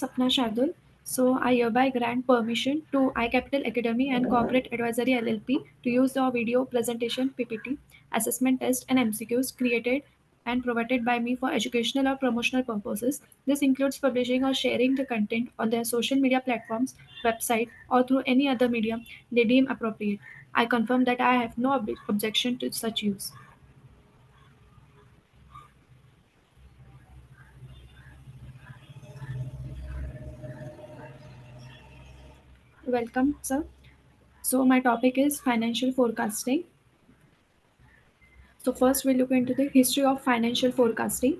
Sapna Shardul. So I hereby grant permission to iCapital Academy and Corporate Advisory LLP to use the video presentation PPT, assessment test and MCQs created and provided by me for educational or promotional purposes. This includes publishing or sharing the content on their social media platforms, website or through any other medium they deem appropriate. I confirm that I have no objection to such use. Welcome, sir. So my topic is financial forecasting. So first we look into the history of financial forecasting.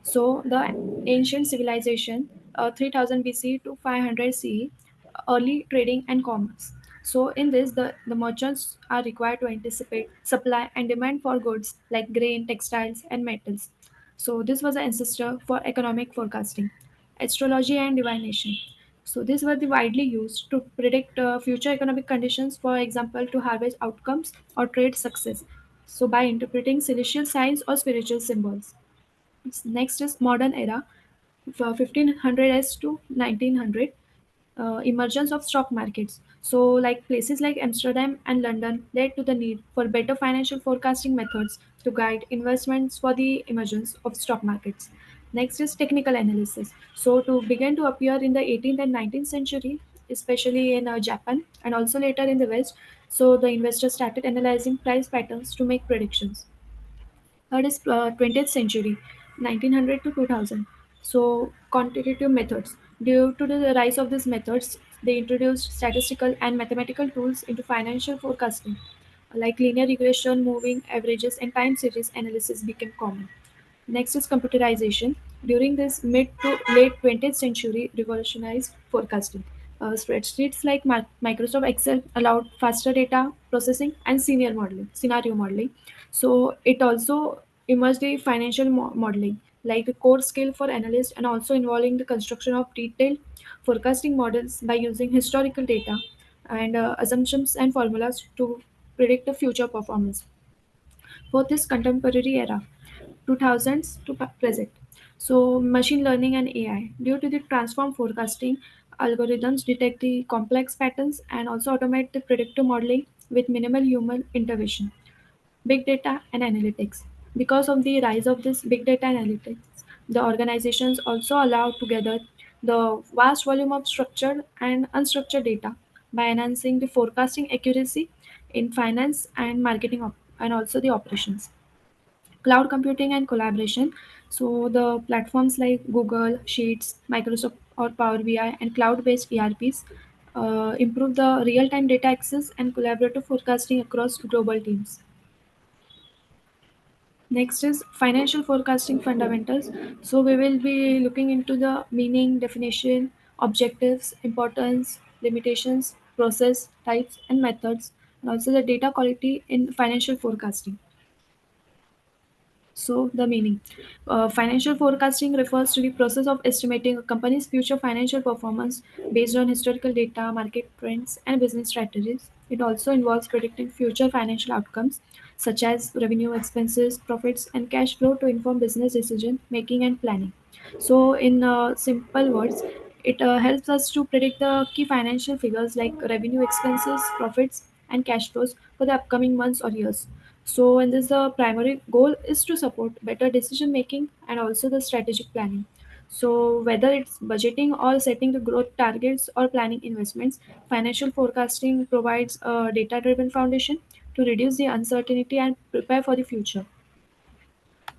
So the ancient civilization, 3000 BC to 500 CE, early trading and commerce. So in this, the merchants are required to anticipate supply and demand for goods like grain, textiles, and metals. So this was an ancestor for economic forecasting, astrology and divination. So these were the widely used to predict future economic conditions, for example, to harvest outcomes or trade success. So by interpreting celestial signs or spiritual symbols. Next is modern era, 1500s to 1900, emergence of stock markets. So, like places like Amsterdam and London led to the need for better financial forecasting methods to guide investments for the emergence of stock markets. Next is technical analysis. So, to begin to appear in the 18th and 19th century, especially in Japan and also later in the West, so the investors started analyzing price patterns to make predictions. Third is 20th century, 1900 to 2000. So quantitative methods. Due to the rise of these methods, they introduced statistical and mathematical tools into financial forecasting, like linear regression, moving averages, and time series analysis became common. Next is computerization. During this mid to late 20th century, revolutionized forecasting. Spreadsheets like Microsoft Excel allowed faster data processing and scenario modeling. So it also emerged the financial modeling, like a core skill for analysts, and also involving the construction of detailed forecasting models by using historical data and assumptions and formulas to predict the future performance for this contemporary era, 2000s to present. So, machine learning and AI. Due to the transform forecasting, algorithms detect the complex patterns and also automate the predictive modeling with minimal human intervention. Big data and analytics. Because of the rise of this big data analytics, the organizations also allow together the vast volume of structured and unstructured data by enhancing the forecasting accuracy in finance and marketing and also the operations. Cloud computing and collaboration. So the platforms like Google Sheets, Microsoft or Power BI and cloud-based ERPs improve the real-time data access and collaborative forecasting across global teams. Next is financial forecasting fundamentals. So we will be looking into the meaning, definition, objectives, importance, limitations, process, types, and methods, and also the data quality in financial forecasting. So, the meaning. Financial forecasting refers to the process of estimating a company's future financial performance based on historical data, market trends, and business strategies. It also involves predicting future financial outcomes such as revenue, expenses, profits, and cash flow to inform business decision making and planning. So, in simple words, it helps us to predict the key financial figures like revenue, expenses, profits, and cash flows for the upcoming months or years. So, in this, the primary goal is to support better decision making and also the strategic planning. So, whether it's budgeting or setting the growth targets or planning investments, financial forecasting provides a data driven foundation to reduce the uncertainty and prepare for the future.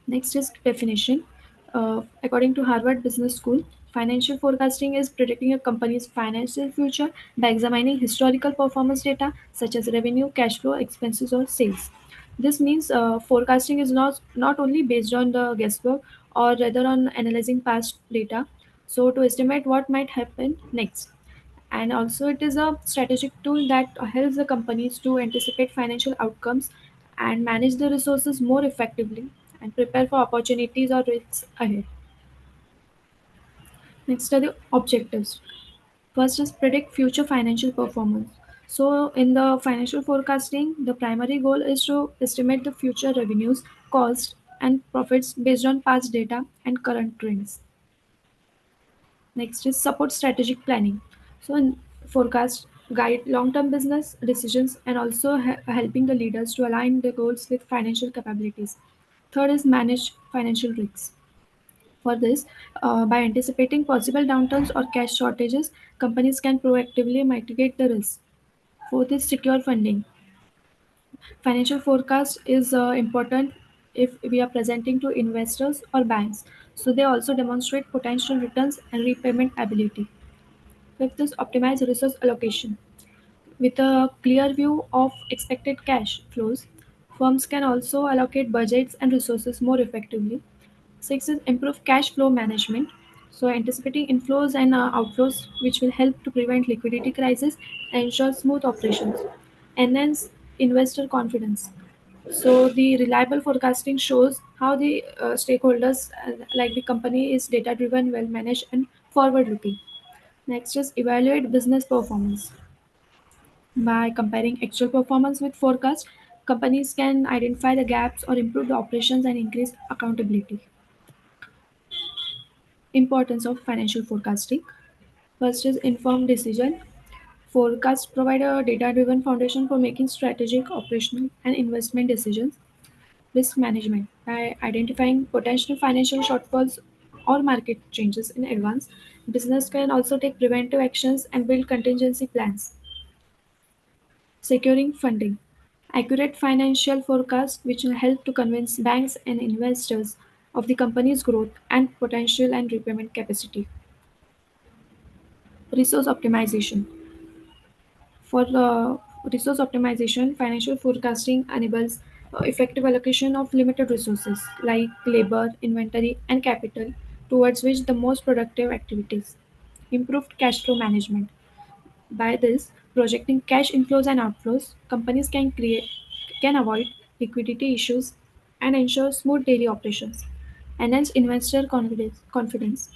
Next is definition. According to Harvard Business School, financial forecasting is predicting a company's financial future by examining historical performance data such as revenue, cash flow, expenses, or sales. This means forecasting is not only based on the guesswork or rather on analyzing past data, so to estimate what might happen next. And also, it is a strategic tool that helps the companies to anticipate financial outcomes and manage the resources more effectively and prepare for opportunities or risks ahead. Next are the objectives. First is predict future financial performance. So, in the financial forecasting, the primary goal is to estimate the future revenues, costs, and profits based on past data and current trends. Next is support strategic planning. So, forecast guide long-term business decisions and also helping the leaders to align their goals with financial capabilities. Third is manage financial risks. For this, by anticipating possible downturns or cash shortages, companies can proactively mitigate the risk. Fourth is secure funding. Financial forecast is important if we are presenting to investors or banks. So they also demonstrate potential returns and repayment ability. Fifth is optimize resource allocation. With a clear view of expected cash flows, firms can also allocate budgets and resources more effectively. Six is improve cash flow management. So anticipating inflows and outflows, which will help to prevent liquidity crisis and ensure smooth operations. Enhance investor confidence. So the reliable forecasting shows how the stakeholders, like the company, is data driven, well managed, and forward looking. Next is evaluate business performance. By comparing actual performance with forecast, companies can identify the gaps or improve the operations and increase accountability. Importance of financial forecasting. First is informed decision. Forecasts provide a data-driven foundation for making strategic, operational, and investment decisions. Risk management. By identifying potential financial shortfalls or market changes in advance, business can also take preventive actions and build contingency plans. Securing funding. Accurate financial forecasts which will help to convince banks and investors of the company's growth and potential and repayment capacity. Resource optimization. For resource optimization, financial forecasting enables effective allocation of limited resources like labor, inventory, and capital towards which the most productive activities. Improved cash flow management. By this, projecting cash inflows and outflows, companies can avoid liquidity issues and ensure smooth daily operations. Enhance investor confidence.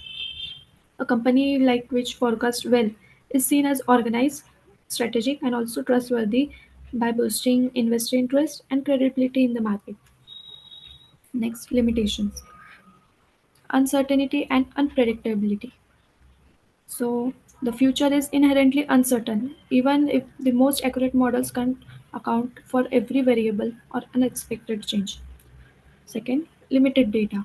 A company like which forecasts well is seen as organized, strategic, and also trustworthy by boosting investor interest and credibility in the market. Next, limitations: uncertainty and unpredictability. So, the future is inherently uncertain, even if the most accurate models can't account for every variable or unexpected change. Second, limited data.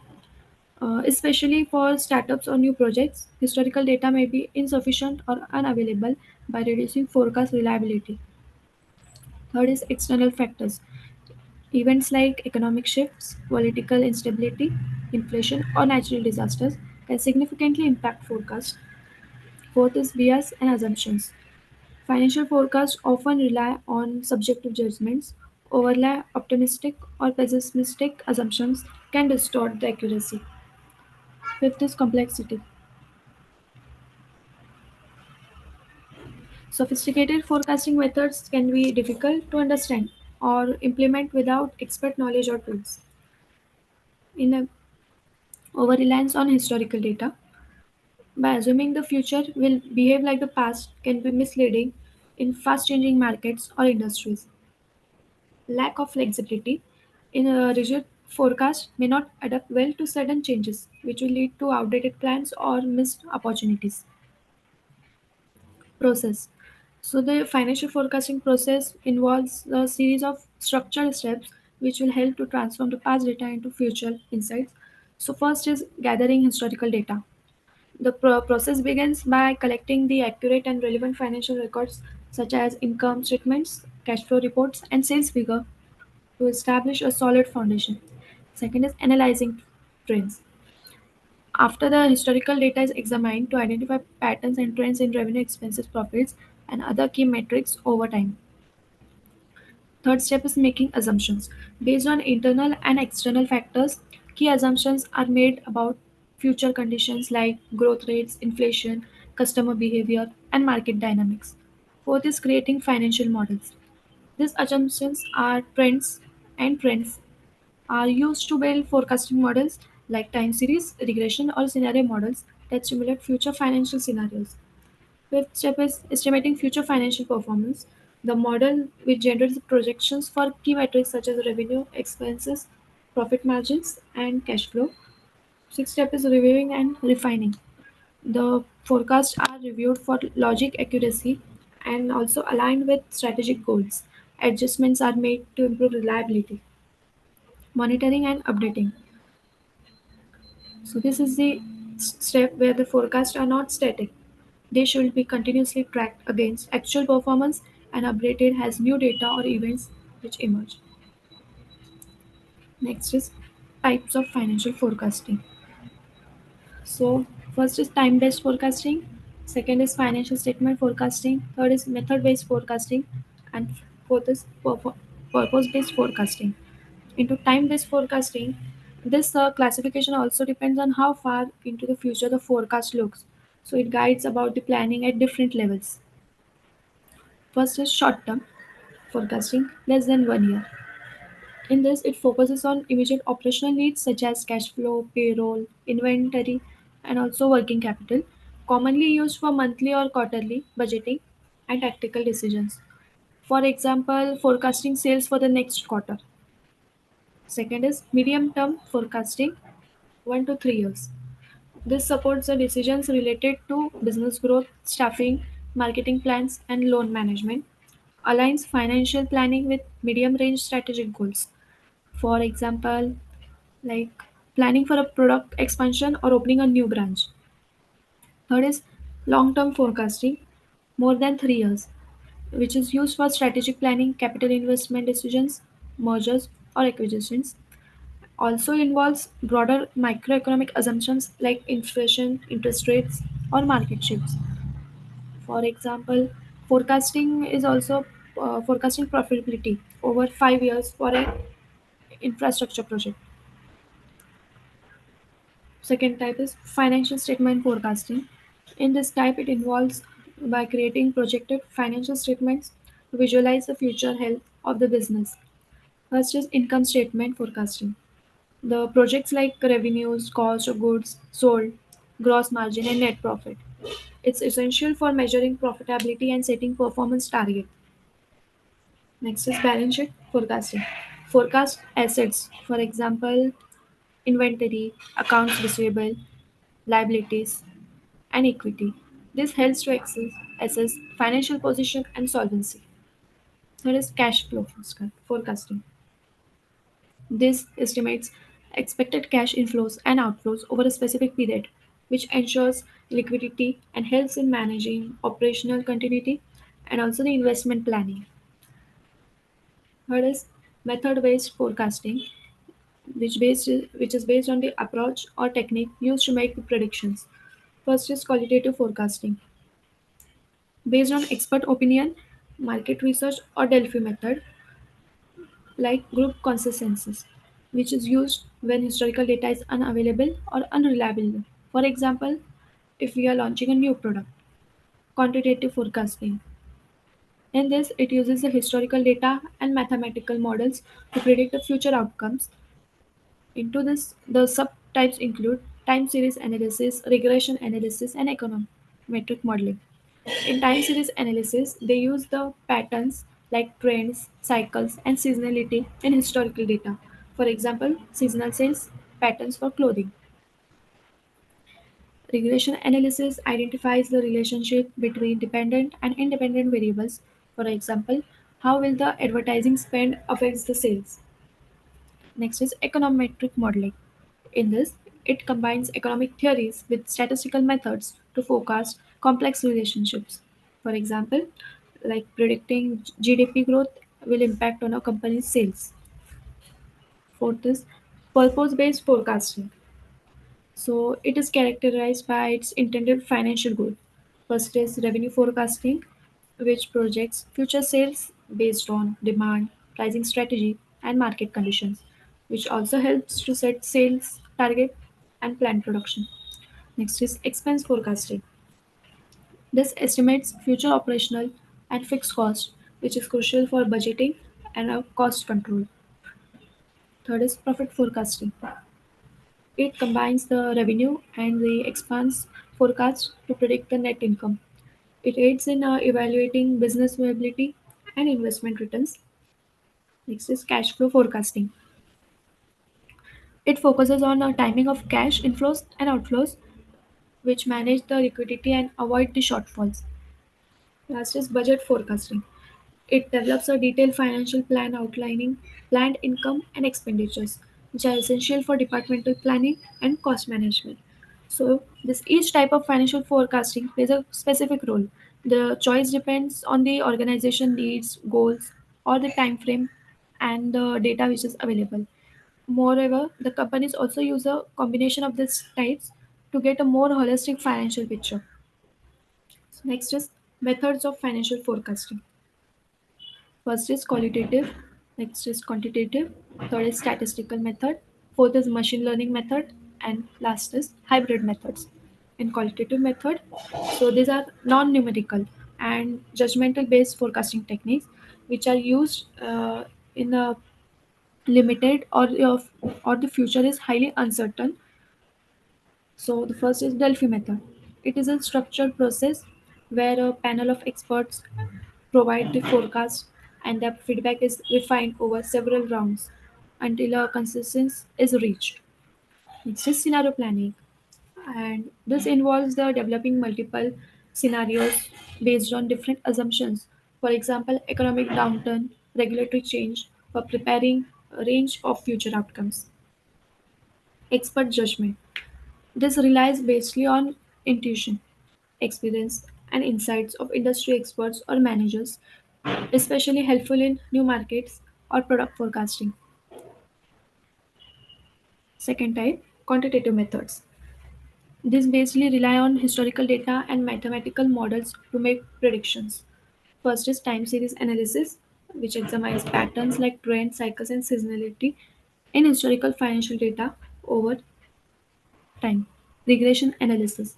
Especially for startups or new projects, historical data may be insufficient or unavailable by reducing forecast reliability. Third is external factors. Events like economic shifts, political instability, inflation, or natural disasters can significantly impact forecasts. Fourth is bias and assumptions. Financial forecasts often rely on subjective judgments. Overly optimistic or pessimistic assumptions can distort the accuracy. Fifth is complexity. Sophisticated forecasting methods can be difficult to understand or implement without expert knowledge or tools. In a over-reliance on historical data, by assuming the future will behave like the past can be misleading in fast-changing markets or industries. Lack of flexibility in a rigid forecast may not adapt well to sudden changes, which will lead to outdated plans or missed opportunities. Process. So the financial forecasting process involves a series of structured steps which will help to transform the past data into future insights. So first is gathering historical data. The process begins by collecting the accurate and relevant financial records such as income statements, cash flow reports, and sales figure to establish a solid foundation. Second is analyzing trends. After the historical data is examined to identify patterns and trends in revenue, expenses, profits, and other key metrics over time. Third step is making assumptions. Based on internal and external factors, key assumptions are made about future conditions like growth rates, inflation, customer behavior, and market dynamics. Fourth is creating financial models. These assumptions are trends are used to build forecasting models like time series, regression, or scenario models that simulate future financial scenarios. Fifth step is estimating future financial performance. The model which generates projections for key metrics such as revenue, expenses, profit margins, and cash flow. Sixth step is reviewing and refining. The Forecasts are reviewed for logic accuracy and also aligned with strategic goals. Adjustments are made to improve reliability, monitoring, and updating. So, this is the step where the forecasts are not static. They should be continuously tracked against actual performance and updated as new data or events which emerge. Next is types of financial forecasting. So, first is time based forecasting, second is financial statement forecasting, third is method based forecasting, and fourth is purpose based forecasting. Into time based forecasting, this classification also depends on how far into the future the forecast looks. So, it guides about the planning at different levels. First is short term forecasting, less than 1 year. In this, it focuses on immediate operational needs such as cash flow, payroll, inventory, and also working capital, commonly used for monthly or quarterly budgeting and tactical decisions. For example, forecasting sales for the next quarter. Second is medium term forecasting, 1 to 3 years. This supports the decisions related to business growth, staffing, marketing plans, and loan management, aligns financial planning with medium range strategic goals. For example, like planning for a product expansion or opening a new branch. Third is long term forecasting, more than 3 years, which is used for strategic planning, capital investment decisions, mergers, or acquisitions. Also involves broader microeconomic assumptions like inflation, interest rates, or market shifts. For example, forecasting is also forecasting profitability over 5 years for an infrastructure project. Second type is financial statement forecasting. In this type, it involves by creating projected financial statements to visualize the future health of the business. First is income statement forecasting. The projects like revenues, cost of goods sold, gross margin, and net profit. It's essential for measuring profitability and setting performance target. Next is balance sheet forecasting. Forecast assets, for example, inventory, accounts receivable, liabilities, and equity. This helps to assess financial position and solvency. Third is cash flow forecasting. This estimates expected cash inflows and outflows over a specific period, which ensures liquidity and helps in managing operational continuity and also the investment planning. Third is method-based forecasting, which is based on the approach or technique used to make the predictions. First is qualitative forecasting, based on expert opinion, market research, or Delphi method, like group consensus, which is used when historical data is unavailable or unreliable. For example, if we are launching a new product, quantitative forecasting. In this, it uses the historical data and mathematical models to predict the future outcomes. Into this, the subtypes include time series analysis, regression analysis, and econometric modeling. In time series analysis, they use the patterns like trends, cycles, and seasonality in historical data. For example, seasonal sales patterns for clothing. Regression analysis identifies the relationship between dependent and independent variables. For example, how will the advertising spend affects the sales? Next is econometric modeling. In this, it combines economic theories with statistical methods to forecast complex relationships. For example, like predicting GDP growth will impact on a company's sales. Fourth is purpose based forecasting. So, it is characterized by its intended financial goal. First is revenue forecasting, which projects future sales based on demand, pricing strategy, and market conditions, which also helps to set sales target and plan production. Next is expense forecasting. This estimates future operational and fixed costs, which is crucial for budgeting and cost control. Third is profit forecasting. It combines the revenue and the expense forecast to predict the net income. It aids in evaluating business viability and investment returns. Next is cash flow forecasting. It focuses on timing of cash inflows and outflows, which manage the liquidity and avoid the shortfalls. Last is budget forecasting. It develops a detailed financial plan outlining planned income and expenditures, which are essential for departmental planning and cost management. So, this each type of financial forecasting plays a specific role. The choice depends on the organization needs, goals, or the time frame and the data which is available. Moreover, the companies also use a combination of these types to get a more holistic financial picture. So next is methods of financial forecasting. First is qualitative, next is quantitative, third is statistical method, fourth is machine learning method, and last is hybrid methods. In qualitative method, so these are non-numerical and judgmental based forecasting techniques which are used in a limited or the future is highly uncertain. So the first is Delphi method. It is a structured process where a panel of experts provide the forecast and the feedback is refined over several rounds until a consensus is reached. Next is scenario planning, and this involves the developing multiple scenarios based on different assumptions. For example, economic downturn, regulatory change, for preparing a range of future outcomes. Expert judgment. This relies basically on intuition, experience, and insights of industry experts or managers, especially helpful in new markets or product forecasting. Second type, quantitative methods. These basically rely on historical data and mathematical models to make predictions. First is time series analysis, which examines patterns like trends, cycles, and seasonality in historical financial data over time. Regression analysis.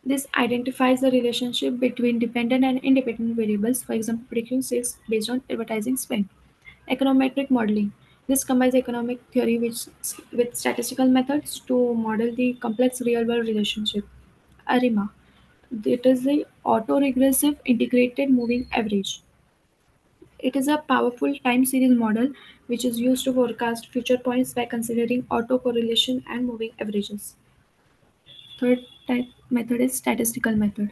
This identifies the relationship between dependent and independent variables, for example, predicting sales based on advertising spend. Econometric modeling. This combines economic theory with statistical methods to model the complex real-world relationship. ARIMA. It is the autoregressive integrated moving average. It is a powerful time series model which is used to forecast future points by considering autocorrelation and moving averages. Third type method is statistical method.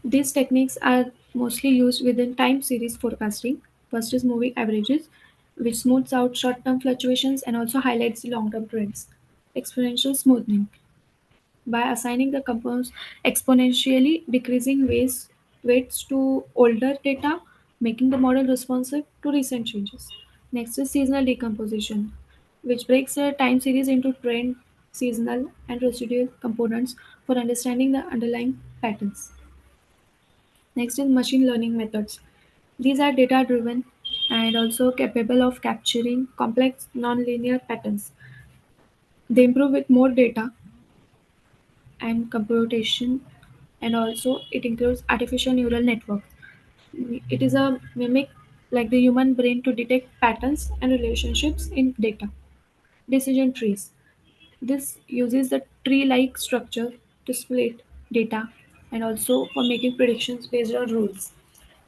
These techniques are mostly used within time series forecasting. First is moving averages, which smooths out short term fluctuations and also highlights the long term trends. Exponential smoothing, by assigning the compounds exponentially decreasing weights to older data, making the model responsive to recent changes. Next is seasonal decomposition, which breaks a time series into trend, seasonal, and residual components for understanding the underlying patterns. Next is machine learning methods. These are data driven and also capable of capturing complex nonlinear patterns. They improve with more data and computation, and also it includes artificial neural networks. It is a mimic like the human brain to detect patterns and relationships in data. Decision trees. This uses the tree-like structure to split data and also for making predictions based on rules.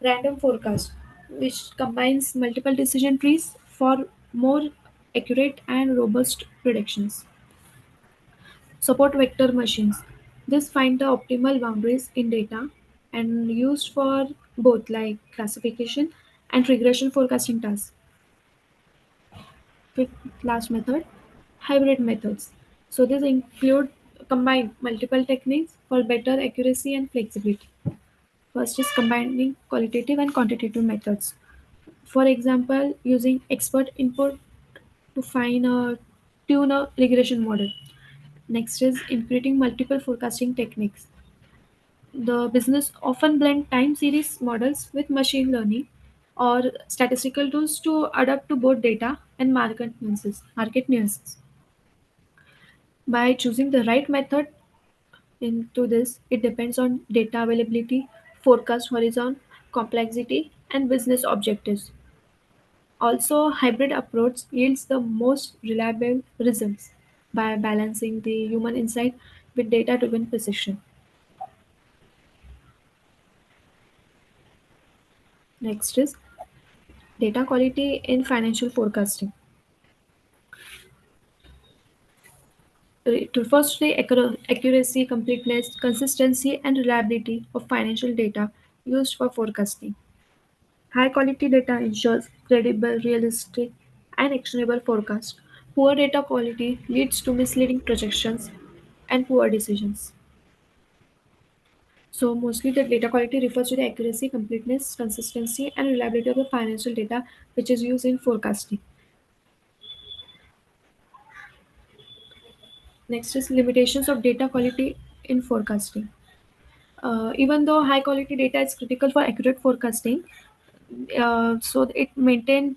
Random forecast, which combines multiple decision trees for more accurate and robust predictions. Support vector machines. This find the optimal boundaries in data and used for both like classification and regression forecasting tasks. Fifth, last method, hybrid methods. So these include combine multiple techniques for better accuracy and flexibility. First is combining qualitative and quantitative methods. For example, using expert input to find a tune a regression model. Next is integrating multiple forecasting techniques. The business often blend time series models with machine learning or statistical tools to adapt to both data and market nuances. By choosing the right method into this, it depends on data availability, forecast horizon, complexity, and business objectives. Also, hybrid approach yields the most reliable results by balancing the human insight with data-driven precision. Next is data quality in financial forecasting. It refers to the accuracy, completeness, consistency, and reliability of financial data used for forecasting. High quality data ensures credible, realistic, and actionable forecast. Poor data quality leads to misleading projections and poor decisions. So, mostly the data quality refers to the accuracy, completeness, consistency, and reliability of the financial data which is used in forecasting. Next is limitations of data quality in forecasting. Even though high quality data is critical for accurate forecasting, so it maintained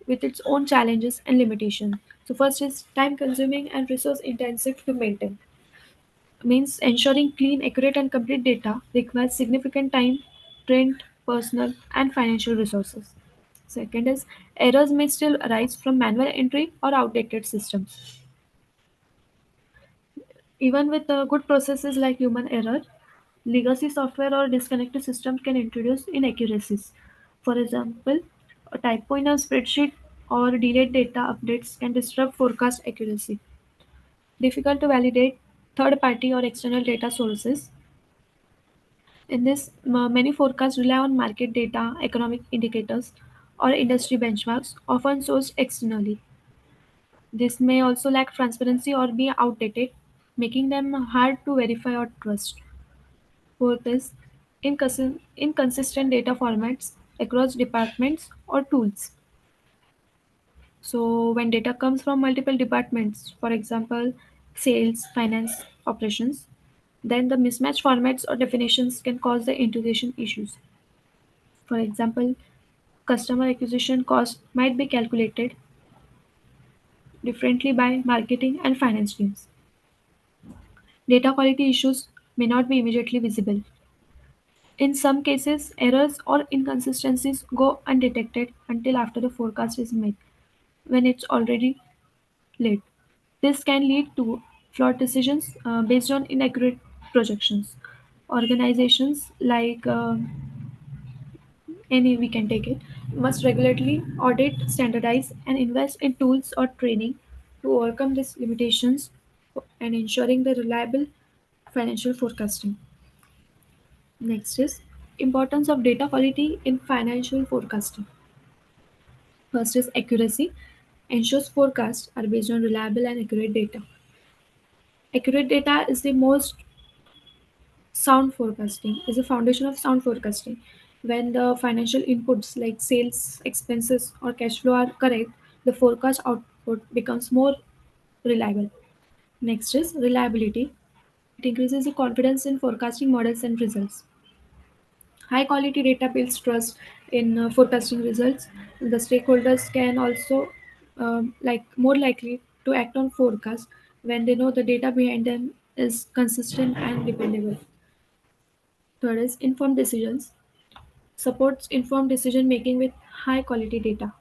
with its own challenges and limitations. So first is time consuming and resource intensive to maintain. Means ensuring clean, accurate and complete data requires significant time, trained personal and financial resources. Second is errors may still arise from manual entry or outdated systems. Even with good processes like human error, legacy software or disconnected systems can introduce inaccuracies. For example, a typo in a spreadsheet or delayed data updates can disrupt forecast accuracy. Difficult to validate third party or external data sources. In this, many forecasts rely on market data, economic indicators, or industry benchmarks, often sourced externally. This may also lack transparency or be outdated, making them hard to verify or trust. Fourth is inconsistent data formats across departments or tools. So, when data comes from multiple departments, for example, sales, finance, operations, then the mismatched formats or definitions can cause the integration issues. For example, customer acquisition cost might be calculated differently by marketing and finance teams. Data quality issues may not be immediately visible. In some cases, errors or inconsistencies go undetected until after the forecast is made, when it's already late. This can lead to flawed decisions based on inaccurate projections. Organizations like any we can take it must regularly audit, standardize, and invest in tools or training to overcome these limitations and ensuring the reliable financial forecasting. Next is importance of data quality in financial forecasting. First is accuracy. Ensures forecasts are based on reliable and accurate data. Accurate data is the most sound forecasting, is the foundation of sound forecasting. When the financial inputs like sales, expenses, or cash flow are correct, the forecast output becomes more reliable. Next is reliability. It increases the confidence in forecasting models and results. High quality data builds trust in forecasting results. The stakeholders can also like more likely to act on forecasts when they know the data behind them is consistent and dependable. Third is informed decisions. Supports informed decision making with high quality data.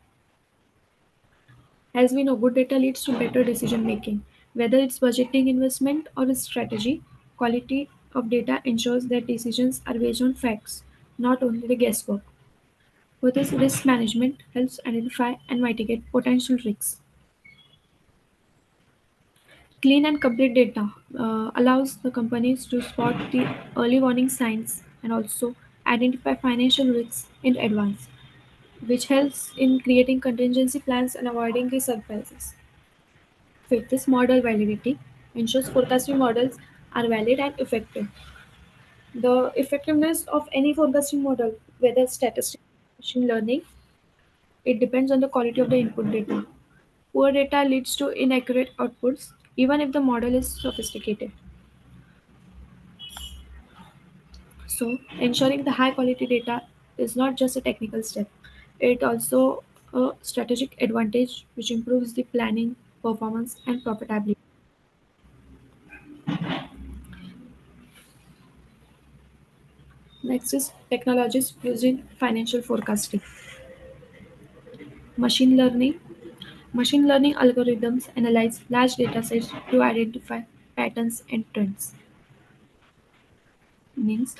As we know, good data leads to better decision making. Whether it's budgeting, investment, or a strategy, quality of data ensures that decisions are based on facts, not only the guesswork. For this, risk management helps identify and mitigate potential risks. Clean and complete data allows the companies to spot the early warning signs and also identify financial risks in advance, which helps in creating contingency plans and avoiding the surprises. Fifth is model validity, ensures forecasting models are valid and effective. The effectiveness of any forecasting model, whether statistics or machine learning, it depends on the quality of the input data. Poor data leads to inaccurate outputs, even if the model is sophisticated. So, ensuring the high quality data is not just a technical step, it also a strategic advantage which improves the planning, performance, and profitability. Next is technologies used in financial forecasting. Machine learning. Machine learning algorithms analyze large data sets to identify patterns and trends. Means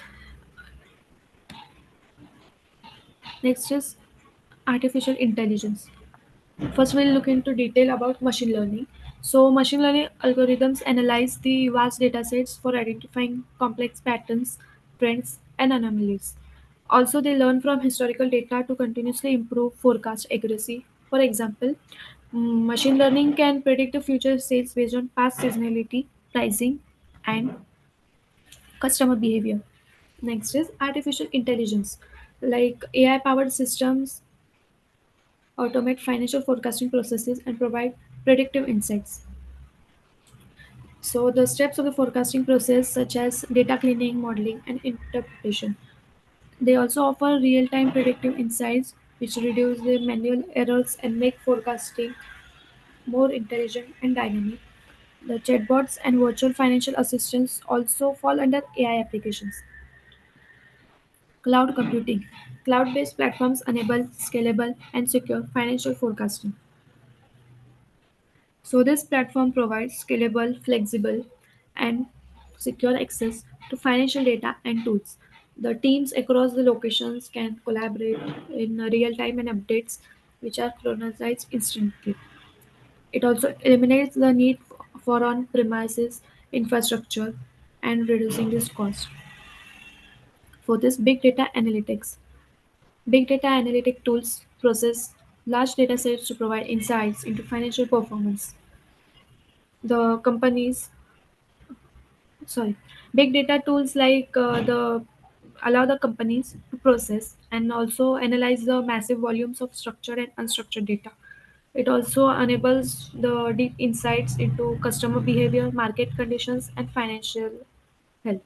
next is artificial intelligence. First, we'll look into detail about machine learning. So, machine learning algorithms analyze the vast datasets for identifying complex patterns, trends, and anomalies. Also, they learn from historical data to continuously improve forecast accuracy. For example, machine learning can predict the future sales based on past seasonality, pricing, and customer behavior. Next is artificial intelligence. Like AI powered systems automate financial forecasting processes and provide predictive insights. So, the steps of the forecasting process, such as data cleaning, modeling, and interpretation, they also offer real time predictive insights which reduce the manual errors and make forecasting more intelligent and dynamic. The chatbots and virtual financial assistants also fall under AI applications. Cloud computing. Cloud based platforms enable scalable and secure financial forecasting. So, this platform provides scalable, flexible, and secure access to financial data and tools. The teams across the locations can collaborate in real time and updates, which are chronologized instantly. It also eliminates the need for on premises infrastructure and reducing this cost. For this, big data analytics. Big data analytic tools process large data sets to provide insights into financial performance. The companies sorry Big data tools like the allow the companies to process and also analyze the massive volumes of structured and unstructured data. It also enables the deep insights into customer behavior, market conditions, and financial health.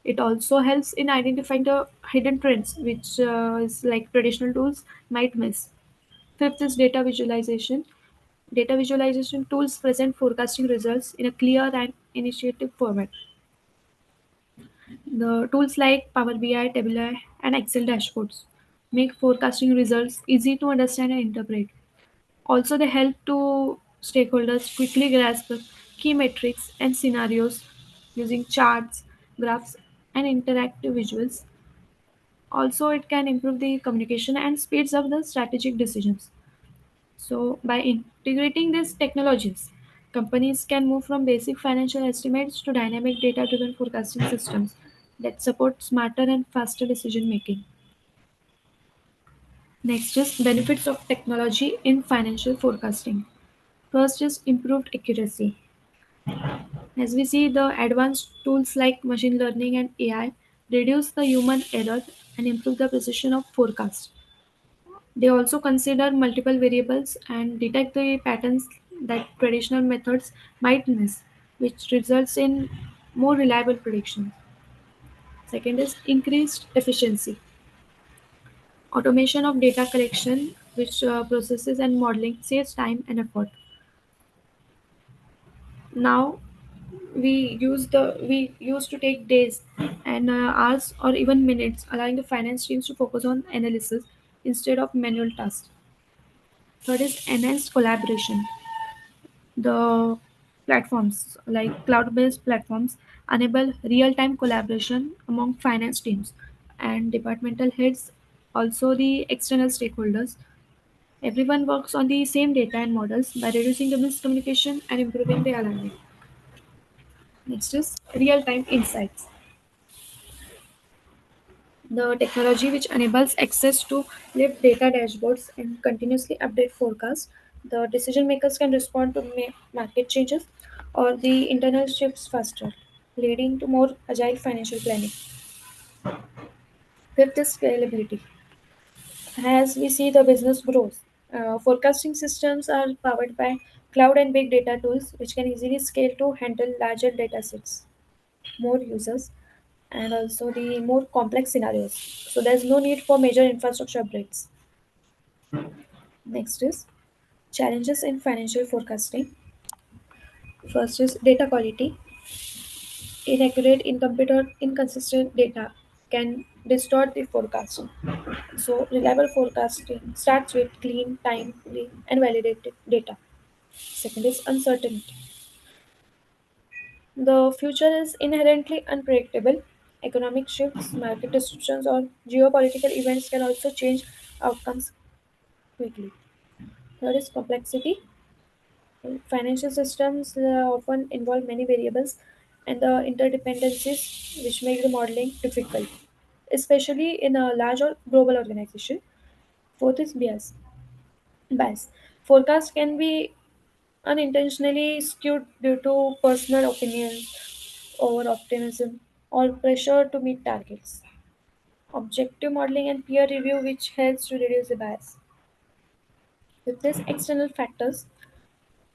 It also helps in identifying the hidden trends which is like traditional tools might miss. Fifth is data visualization. Data visualization tools present forecasting results in a clear and initiative format. The tools like Power BI, Tableau, and Excel dashboards make forecasting results easy to understand and interpret. Also, they help to stakeholders quickly grasp key metrics and scenarios using charts, graphs, and interactive visuals. Also, it can improve the communication and speeds up the strategic decisions. So, by integrating these technologies, companies can move from basic financial estimates to dynamic data driven forecasting systems that support smarter and faster decision making. Next is benefits of technology in financial forecasting. First is improved accuracy. As we see, the advanced tools like machine learning and AI reduce the human error and improve the precision of forecast. They also consider multiple variables and detect the patterns that traditional methods might miss, which results in more reliable predictions. Second is increased efficiency. Automation of data collection, which processes and modeling saves time and effort. Now we used to take days and hours or even minutes, allowing the finance teams to focus on analysis instead of manual tasks. Third is enhanced collaboration. The platforms like cloud-based platforms enable real-time collaboration among finance teams and departmental heads, also the external stakeholders. Everyone works on the same data and models by reducing the miscommunication and improving the alignment. Next is real-time insights. The technology which enables access to live data dashboards and continuously update forecasts. The decision makers can respond to market changes or the internal shifts faster, leading to more agile financial planning. Fifth is scalability. As we see the business grows, forecasting systems are powered by cloud and big data tools which can easily scale to handle larger data sets, more users, and also the more complex scenarios. So there's no need for major infrastructure upgrades. Next is challenges in financial forecasting. First is data quality. Inaccurate, incomplete, or inconsistent data can distort the forecast. So reliable forecasting starts with clean, timely, and validated data. Second is uncertainty. The future is inherently unpredictable. Economic shifts, market disruptions, or geopolitical events can also change outcomes quickly. Third is complexity. Financial systems often involve many variables and the interdependencies which make the modeling difficult, especially in a large or global organization. Fourth is bias. Bias. Forecast can be unintentionally skewed due to personal opinions, over optimism, or pressure to meet targets. Objective modeling and peer review, which helps to reduce the bias. With these external factors,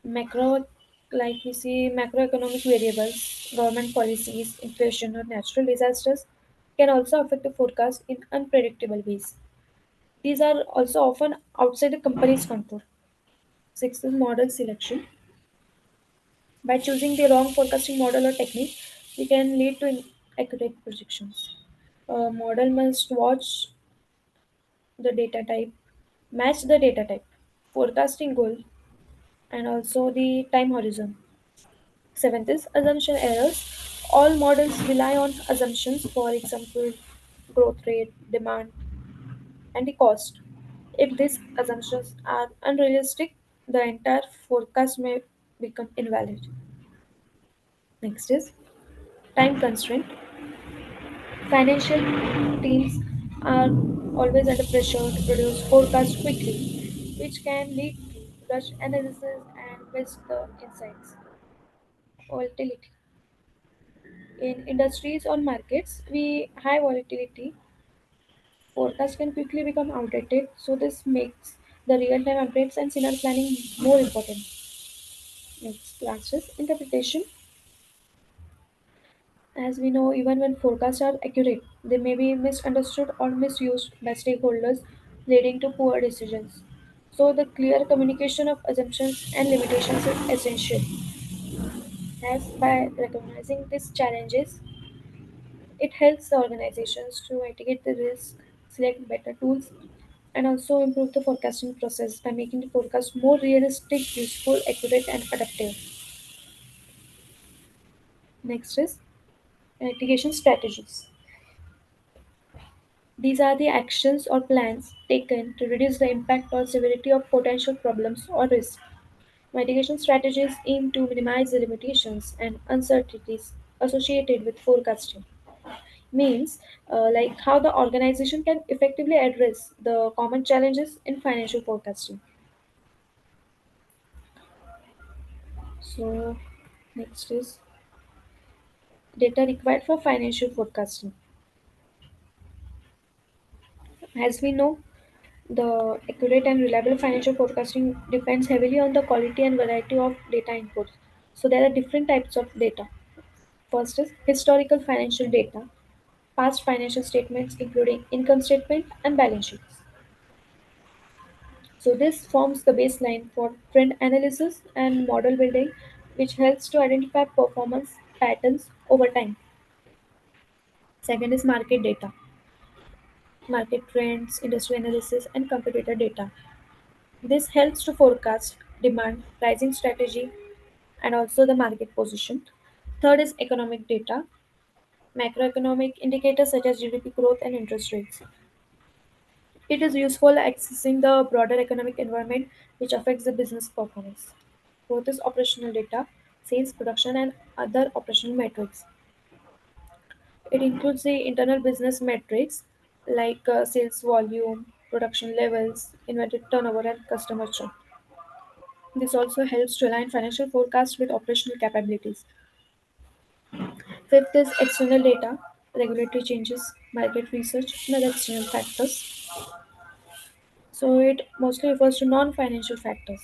macro, like we see macroeconomic variables, government policies, inflation, or natural disasters, can also affect the forecast in unpredictable ways. These are also often outside the company's control. Sixth is model selection. By choosing the wrong forecasting model or technique, we can lead to inaccurate projections. A model must the data type, match the data type, forecasting goal, and also the time horizon. Seventh is assumption errors. All models rely on assumptions, for example, growth rate, demand, and the cost. If these assumptions are unrealistic, the entire forecast may become invalid. Next is time constraint. Financial teams are always under pressure to produce forecasts quickly, which can lead to rush analysis and miss the insights. Volatility. In industries or markets, we high volatility forecasts can quickly become outdated, so this makes the real-time updates and scenario planning more important. Next, last is interpretation. As we know, even when forecasts are accurate, they may be misunderstood or misused by stakeholders, leading to poor decisions. So, the clear communication of assumptions and limitations is essential. As by recognizing these challenges, it helps the organizations to mitigate the risk, select better tools, and also improve the forecasting process by making the forecast more realistic, useful, accurate, and adaptive. Next is mitigation strategies. These are the actions or plans taken to reduce the impact or severity of potential problems or risks. Mitigation strategies aim to minimize the limitations and uncertainties associated with forecasting. Means like how the organization can effectively address the common challenges in financial forecasting. So, next is data required for financial forecasting. As we know, the accurate and reliable financial forecasting depends heavily on the quality and variety of data inputs. So there are different types of data. First is historical financial data, past financial statements including income statement and balance sheets. So this forms the baseline for trend analysis and model building, which helps to identify performance patterns over time. Second is market data, market trends, industry analysis, and competitor data. This helps to forecast demand, pricing strategy, and also the market position. Third is economic data, macroeconomic indicators such as GDP growth and interest rates. It is useful accessing the broader economic environment which affects the business performance. Fourth is operational data, sales, production, and other operational metrics. It includes the internal business metrics like sales volume, production levels, inventory turnover, and customer churn. This also helps to align financial forecasts with operational capabilities. Fifth is external data, regulatory changes, market research, and other external factors. So it mostly refers to non-financial factors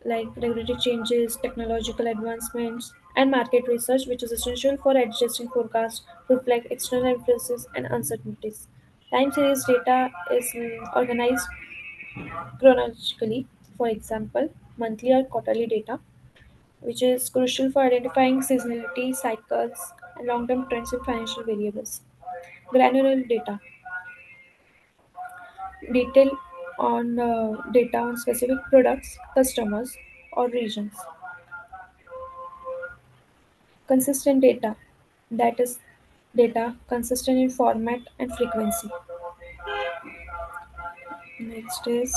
like regulatory changes, technological advancements, and market research, which is essential for adjusting forecasts to reflect external influences and uncertainties. Time series data is organized chronologically, for example, monthly or quarterly data, which is crucial for identifying seasonality, cycles, and long term trends in financial variables. Granular data, detail on data on specific products, customers, or regions. Consistent data, that is, data consistent in format and frequency. Next is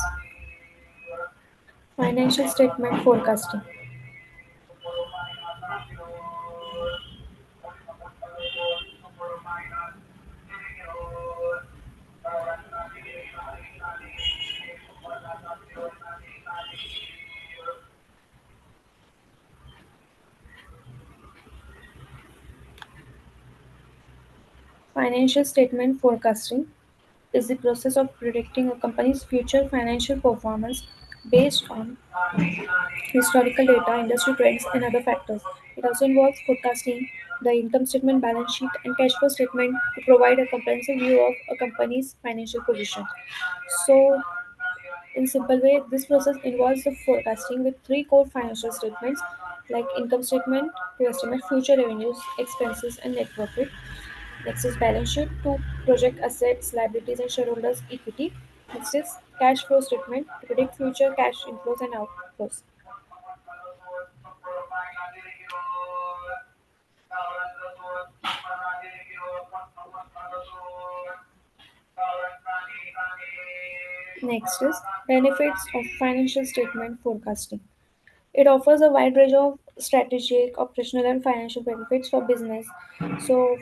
Financial statement forecasting. Financial statement forecasting is the process of predicting a company's future financial performance based on historical data, industry trends, and other factors. It also involves forecasting the income statement, balance sheet, and cash flow statement to provide a comprehensive view of a company's financial position. So, in simple way, this process involves the forecasting with three core financial statements like income statement to estimate future revenues, expenses, and net profit. Next is balance sheet to project assets, liabilities, and shareholders' equity. Next is cash flow statement to predict future cash inflows and outflows. Next is benefits of financial statement forecasting. It offers a wide range of strategic, operational, and financial benefits for business. So,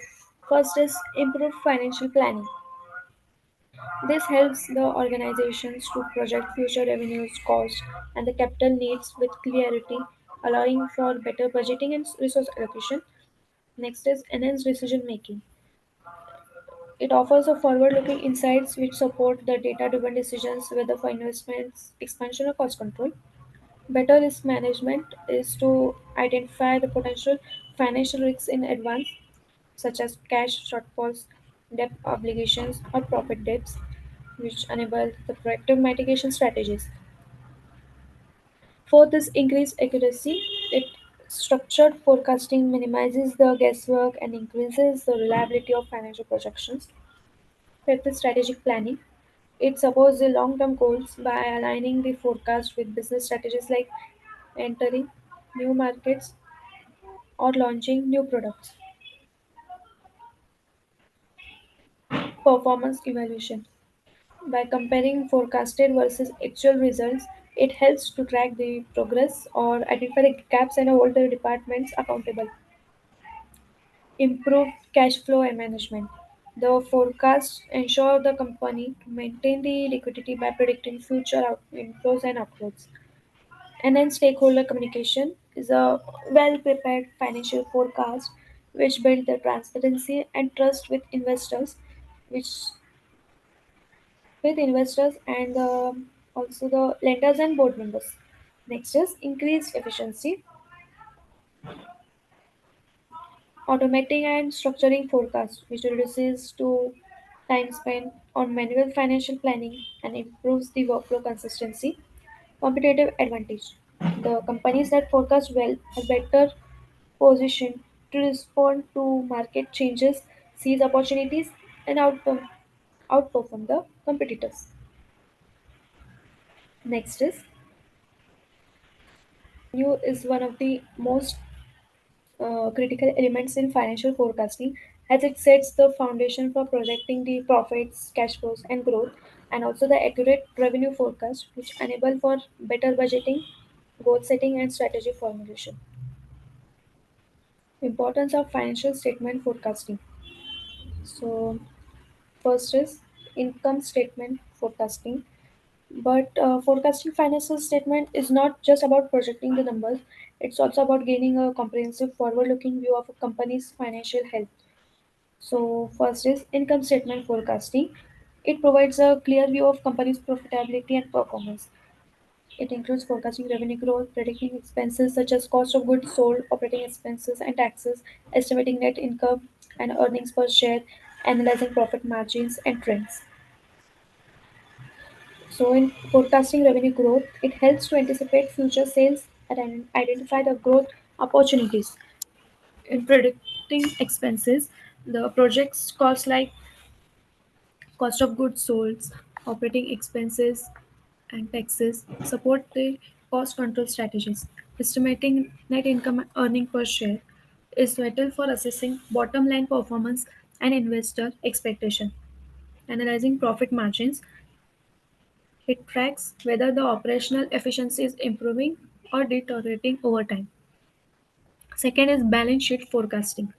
first is improved financial planning. This helps the organizations to project future revenues, costs, and the capital needs with clarity, allowing for better budgeting and resource allocation. Next is enhanced decision making. It offers a forward-looking insights which support the data-driven decisions, whether for investments, expansion, or cost control. Better risk management is to identify the potential financial risks in advance, such as cash shortfalls, debt obligations, or profit debts, which enable the proactive mitigation strategies. Fourth is increased accuracy. It structured forecasting minimizes the guesswork and increases the reliability of financial projections. Fifth is strategic planning. It supports the long-term goals by aligning the forecast with business strategies like entering new markets or launching new products. Performance evaluation. By comparing forecasted versus actual results, it helps to track the progress or identify the gaps and hold the departments accountable. Improve cash flow and management. The forecasts ensure the company to maintain the liquidity by predicting future inflows and outflows. And then stakeholder communication is a well prepared financial forecast which build the transparency and trust which with investors and also the lenders and board members. Next is increased efficiency, automating and structuring forecasts, which reduces to time spent on manual financial planning and improves the workflow consistency. Competitive advantage. The companies that forecast well are better positioned to respond to market changes, seize opportunities, and outperform the competitors. Next is revenue is one of the most critical elements in financial forecasting as it sets the foundation for projecting the profits, cash flows, and growth, and also the accurate revenue forecast, which enable for better budgeting, goal setting, and strategy formulation. Importance of financial statement forecasting. So, first is income statement forecasting. But forecasting financial statement is not just about projecting the numbers, it's also about gaining a comprehensive forward looking view of a company's financial health. So, first is income statement forecasting. It provides a clear view of company's profitability and performance. It includes forecasting revenue growth, predicting expenses such as cost of goods sold, operating expenses, and taxes, estimating net income and earnings per share, analyzing profit margins and trends. So, in forecasting revenue growth, it helps to anticipate future sales and identify the growth opportunities. In predicting expenses, the project's costs like cost of goods sold, operating expenses, and taxes support the cost control strategies. Estimating net income and earning per share is vital for assessing bottom line performance and investor expectation. Analyzing profit margins, It tracks whether the operational efficiency is improving or deteriorating over time. Second is balance sheet forecasting.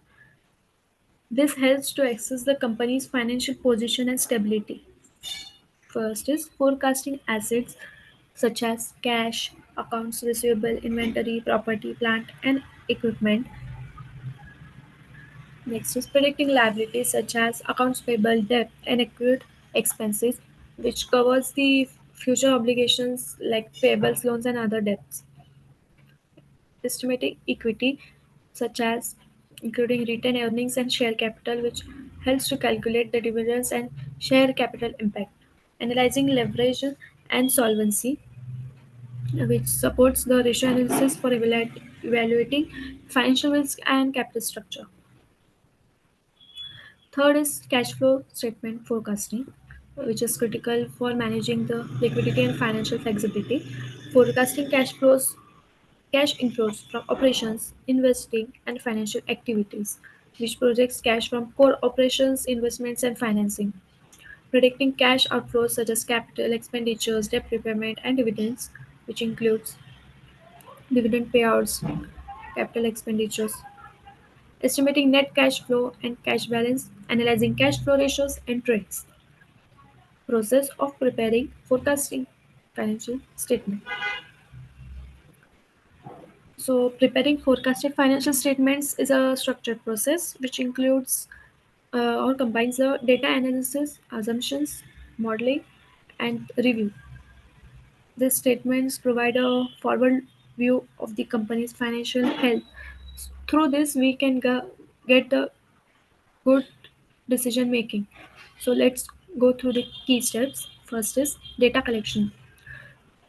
This helps to assess the company's financial position and stability. First is forecasting assets such as cash, accounts receivable, inventory, property, plant, and equipment. Next is predicting liabilities such as accounts payable, debt, and accrued expenses, which covers the future obligations like payables, loans, and other debts. Estimating equity such as including retained earnings and share capital, which helps to calculate the dividends and share capital impact. Analyzing leverage and solvency, which supports the ratio analysis for evaluating financial risk and capital structure. Third is cash flow statement forecasting, which is critical for managing the liquidity and financial flexibility. Forecasting cash inflows from operations, investing, and financial activities, which projects cash from core operations, investments, and financing. Predicting cash outflows such as capital expenditures, debt repayment, and dividends, which includes dividend payouts, capital expenditures. Estimating net cash flow and cash balance, analyzing cash flow ratios and trends. Process of preparing forecasting financial statement. So, preparing forecasted financial statements is a structured process which includes or combines the data analysis, assumptions, modeling, and review. These statements provide a forward view of the company's financial health. Through this, we can get the good decision making. So, let's go through the key steps. First is data collection.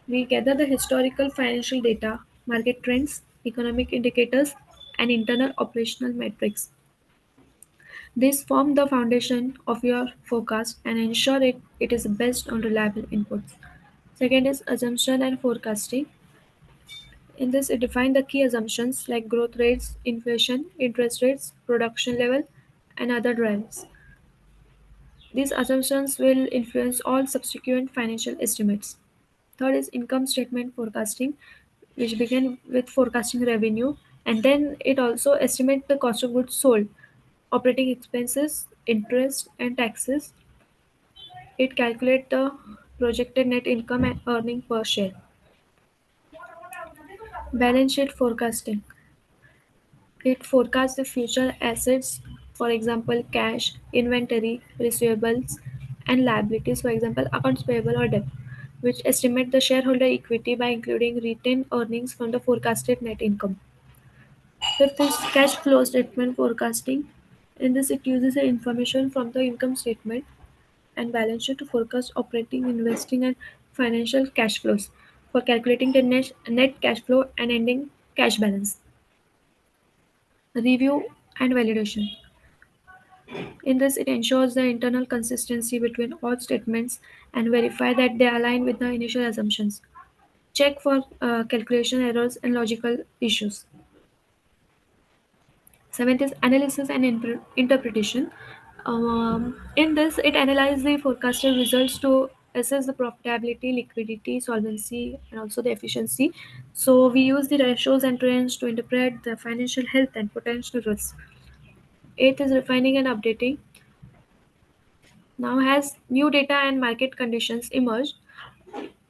We gather the historical financial data, market trends, economic indicators, and internal operational metrics. These form the foundation of your forecast and ensure it is based on reliable inputs. Second is assumption and forecasting. In this, it defines the key assumptions like growth rates, inflation, interest rates, production level, and other drivers. These assumptions will influence all subsequent financial estimates. Third is income statement forecasting, which begin with forecasting revenue, and then it also estimates the cost of goods sold, operating expenses, interest, and taxes. It calculates the projected net income and earning per share. Balance sheet forecasting. It forecasts the future assets, for example, cash, inventory, receivables, and liabilities, for example, accounts payable or debt, which estimate the shareholder equity by including retained earnings from the forecasted net income. Fifth is cash flow statement forecasting. In this, it uses the information from the income statement and balance sheet to forecast operating, investing, and financial cash flows for calculating the net cash flow and ending cash balance. Review and validation. In this, it ensures the internal consistency between all statements and verify that they align with the initial assumptions. Check for calculation errors and logical issues. Seventh is analysis and interpretation. In this, it analyzes the forecasted results to assess the profitability, liquidity, solvency, and also the efficiency. So we use the ratios and trends to interpret the financial health and potential risks. Eighth is refining and updating. Now, as new data and market conditions emerge,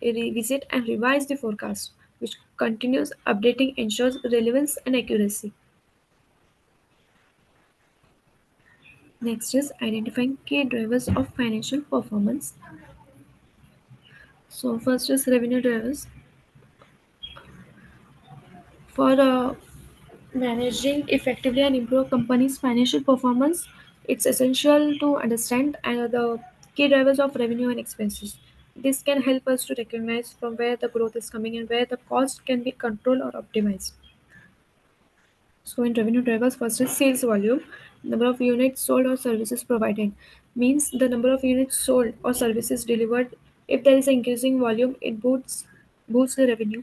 revisit and revise the forecast, which continuous updating ensures relevance and accuracy. Next is identifying key drivers of financial performance. So first is revenue drivers. For managing effectively and improve company's financial performance, it's essential to understand the key drivers of revenue and expenses. This can help us to recognize from where the growth is coming and where the cost can be controlled or optimized. So in revenue drivers, first is sales volume, number of units sold or services provided. Means the number of units sold or services delivered. If there is an increasing volume, it boosts the revenue,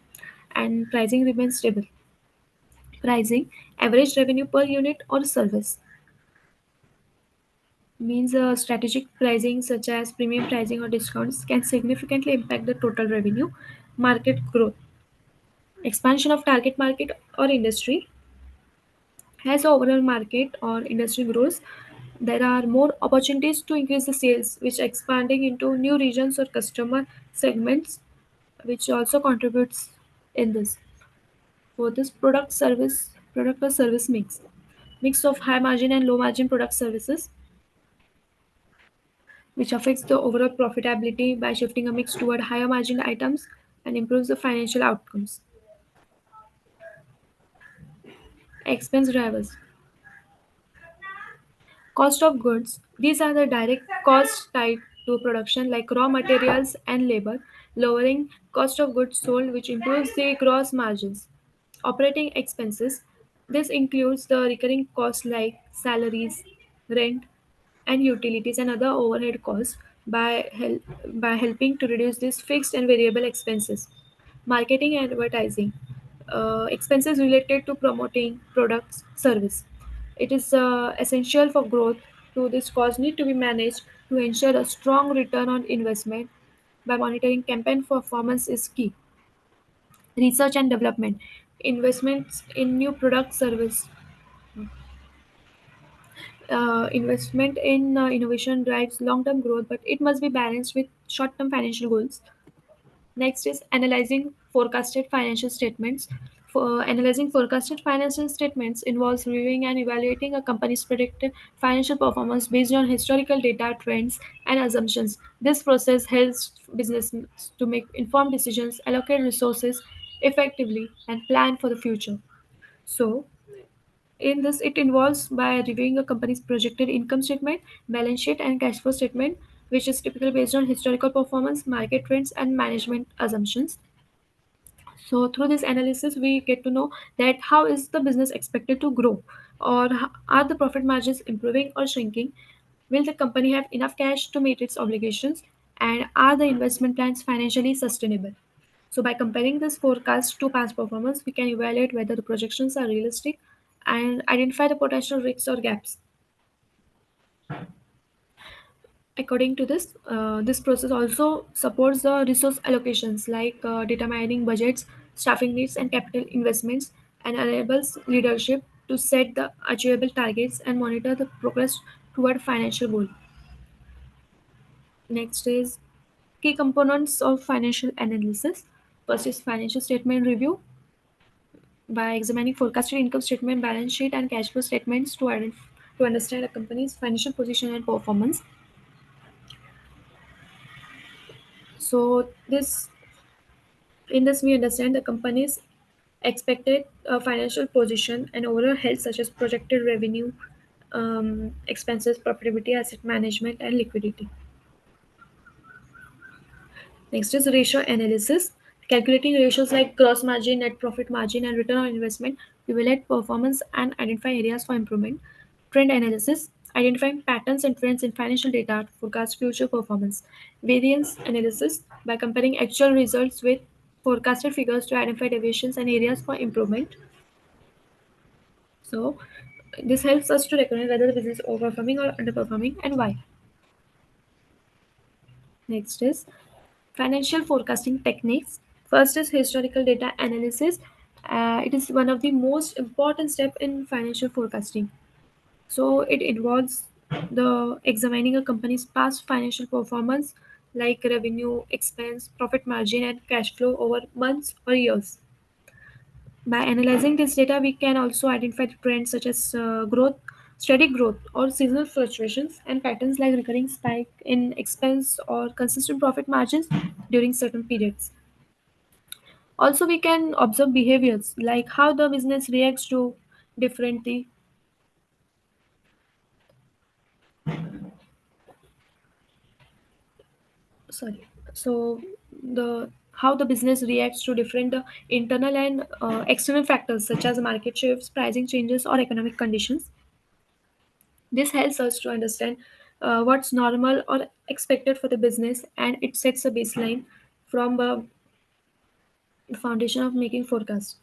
and pricing remains stable. Pricing, average revenue per unit or service. means strategic pricing such as premium pricing or discounts can significantly impact the total revenue. Market growth, expansion of target market or industry. As the overall market or industry grows, there are more opportunities to increase the sales, which expanding into new regions or customer segments, which also contributes in this. For this product or service mix of high margin and low margin product services, which affects the overall profitability by shifting a mix toward higher margin items and improves the financial outcomes. Expense drivers. Cost of goods. These are the direct costs tied to production like raw materials and labor, lowering cost of goods sold, which improves the gross margins. Operating expenses. This includes the recurring costs like salaries, rent, and utilities and other overhead costs by helping to reduce these fixed and variable expenses. Marketing and advertising, expenses related to promoting products service. It is essential for growth. To this cost need to be managed to ensure a strong return on investment. By monitoring campaign performance is key. Research and development, investments in new product service. Investment in innovation drives long-term growth, but it must be balanced with short-term financial goals. Next is analyzing forecasted financial statements. For analyzing forecasted financial statements involves reviewing and evaluating a company's predicted financial performance based on historical data, trends, and assumptions. This process helps businesses to make informed decisions, allocate resources effectively, and plan for the future. So, in this, it involves by reviewing a company's projected income statement, balance sheet, and cash flow statement, which is typically based on historical performance, market trends, and management assumptions. So, through this analysis, we get to know that how is the business expected to grow, or are the profit margins improving or shrinking? Will the company have enough cash to meet its obligations? And are the investment plans financially sustainable? So, by comparing this forecast to past performance, we can evaluate whether the projections are realistic and identify the potential risks or gaps. According to this, this process also supports the resource allocations like determining budgets, staffing needs, and capital investments, and enables leadership to set the achievable targets and monitor the progress toward financial goal. Next is key components of financial analysis. First is financial statement review by examining forecasted income statement, balance sheet, and cash flow statements to understand a company's financial position and performance. So this in this we understand the company's expected financial position and overall health, such as projected revenue, expenses, profitability, asset management, and liquidity. Next is ratio analysis. Calculating ratios like gross margin, net profit margin, and return on investment evaluate performance and identify areas for improvement. Trend analysis. Identifying patterns and trends in financial data to forecast future performance. Variance analysis. By comparing actual results with forecasted figures to identify deviations and areas for improvement. So, this helps us to recognize whether the business is overperforming or underperforming and why. Next is financial forecasting techniques. First is historical data analysis. It is one of the most important step in financial forecasting. So it involves the examining a company's past financial performance like revenue, expense, profit margin, and cash flow over months or years. By analyzing this data, we can also identify trends such as growth, steady growth, or seasonal fluctuations, and patterns like recurring spike in expense or consistent profit margins during certain periods. Also, we can observe behaviors like how the business reacts to different the sorry. So the how the business reacts to different internal and external factors such as market shifts, pricing changes, or economic conditions. This helps us to understand what's normal or expected for the business, and it sets a baseline from the foundation of making forecasts.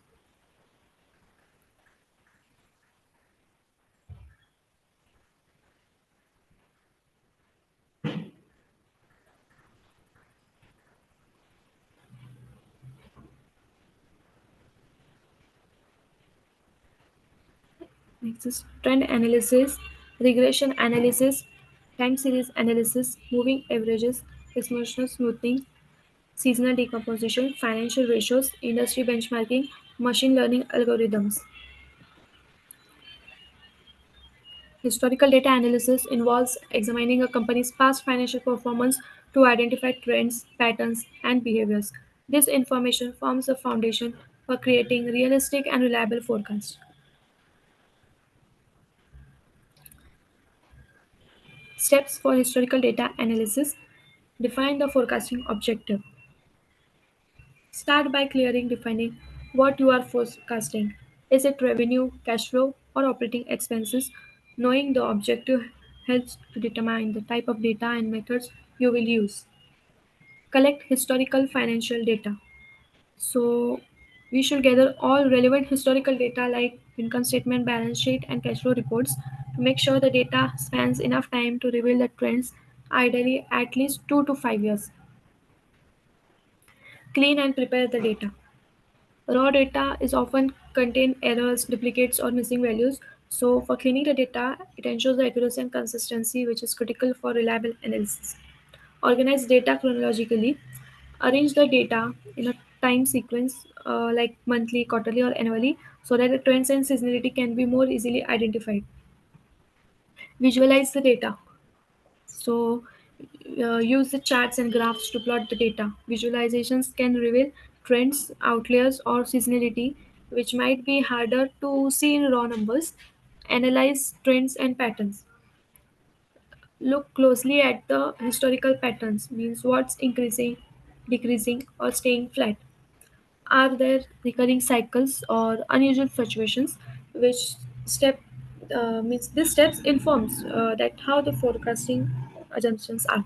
Next is trend analysis, regression analysis, time series analysis, moving averages, exponential smoothing, seasonal decomposition, financial ratios, industry benchmarking, machine learning algorithms. Historical data analysis involves examining a company's past financial performance to identify trends, patterns, and behaviors. This information forms the foundation for creating realistic and reliable forecasts. Steps for historical data analysis: define the forecasting objective. Start by clearing defining what you are forecasting. Is it revenue, cash flow, or operating expenses? Knowing the objective helps to determine the type of data and methods you will use. Collect historical financial data. So, we should gather all relevant historical data like income statement, balance sheet, and cash flow reports to make sure the data spans enough time to reveal the trends, ideally at least 2 to 5 years. Clean and prepare the data. Raw data is often contain errors, duplicates, or missing values. So, for cleaning the data, it ensures the accuracy and consistency, which is critical for reliable analysis. Organize data chronologically. Arrange the data in a time sequence like monthly, quarterly, or annually so that the trends and seasonality can be more easily identified. Visualize the data. So, use the charts and graphs to plot the data. Visualizations can reveal trends, outliers, or seasonality, which might be harder to see in raw numbers. Analyze trends and patterns. Look closely at the historical patterns, means what's increasing, decreasing, or staying flat. Are there recurring cycles or unusual fluctuations? Which step means this steps informs that how the forecasting assumptions are.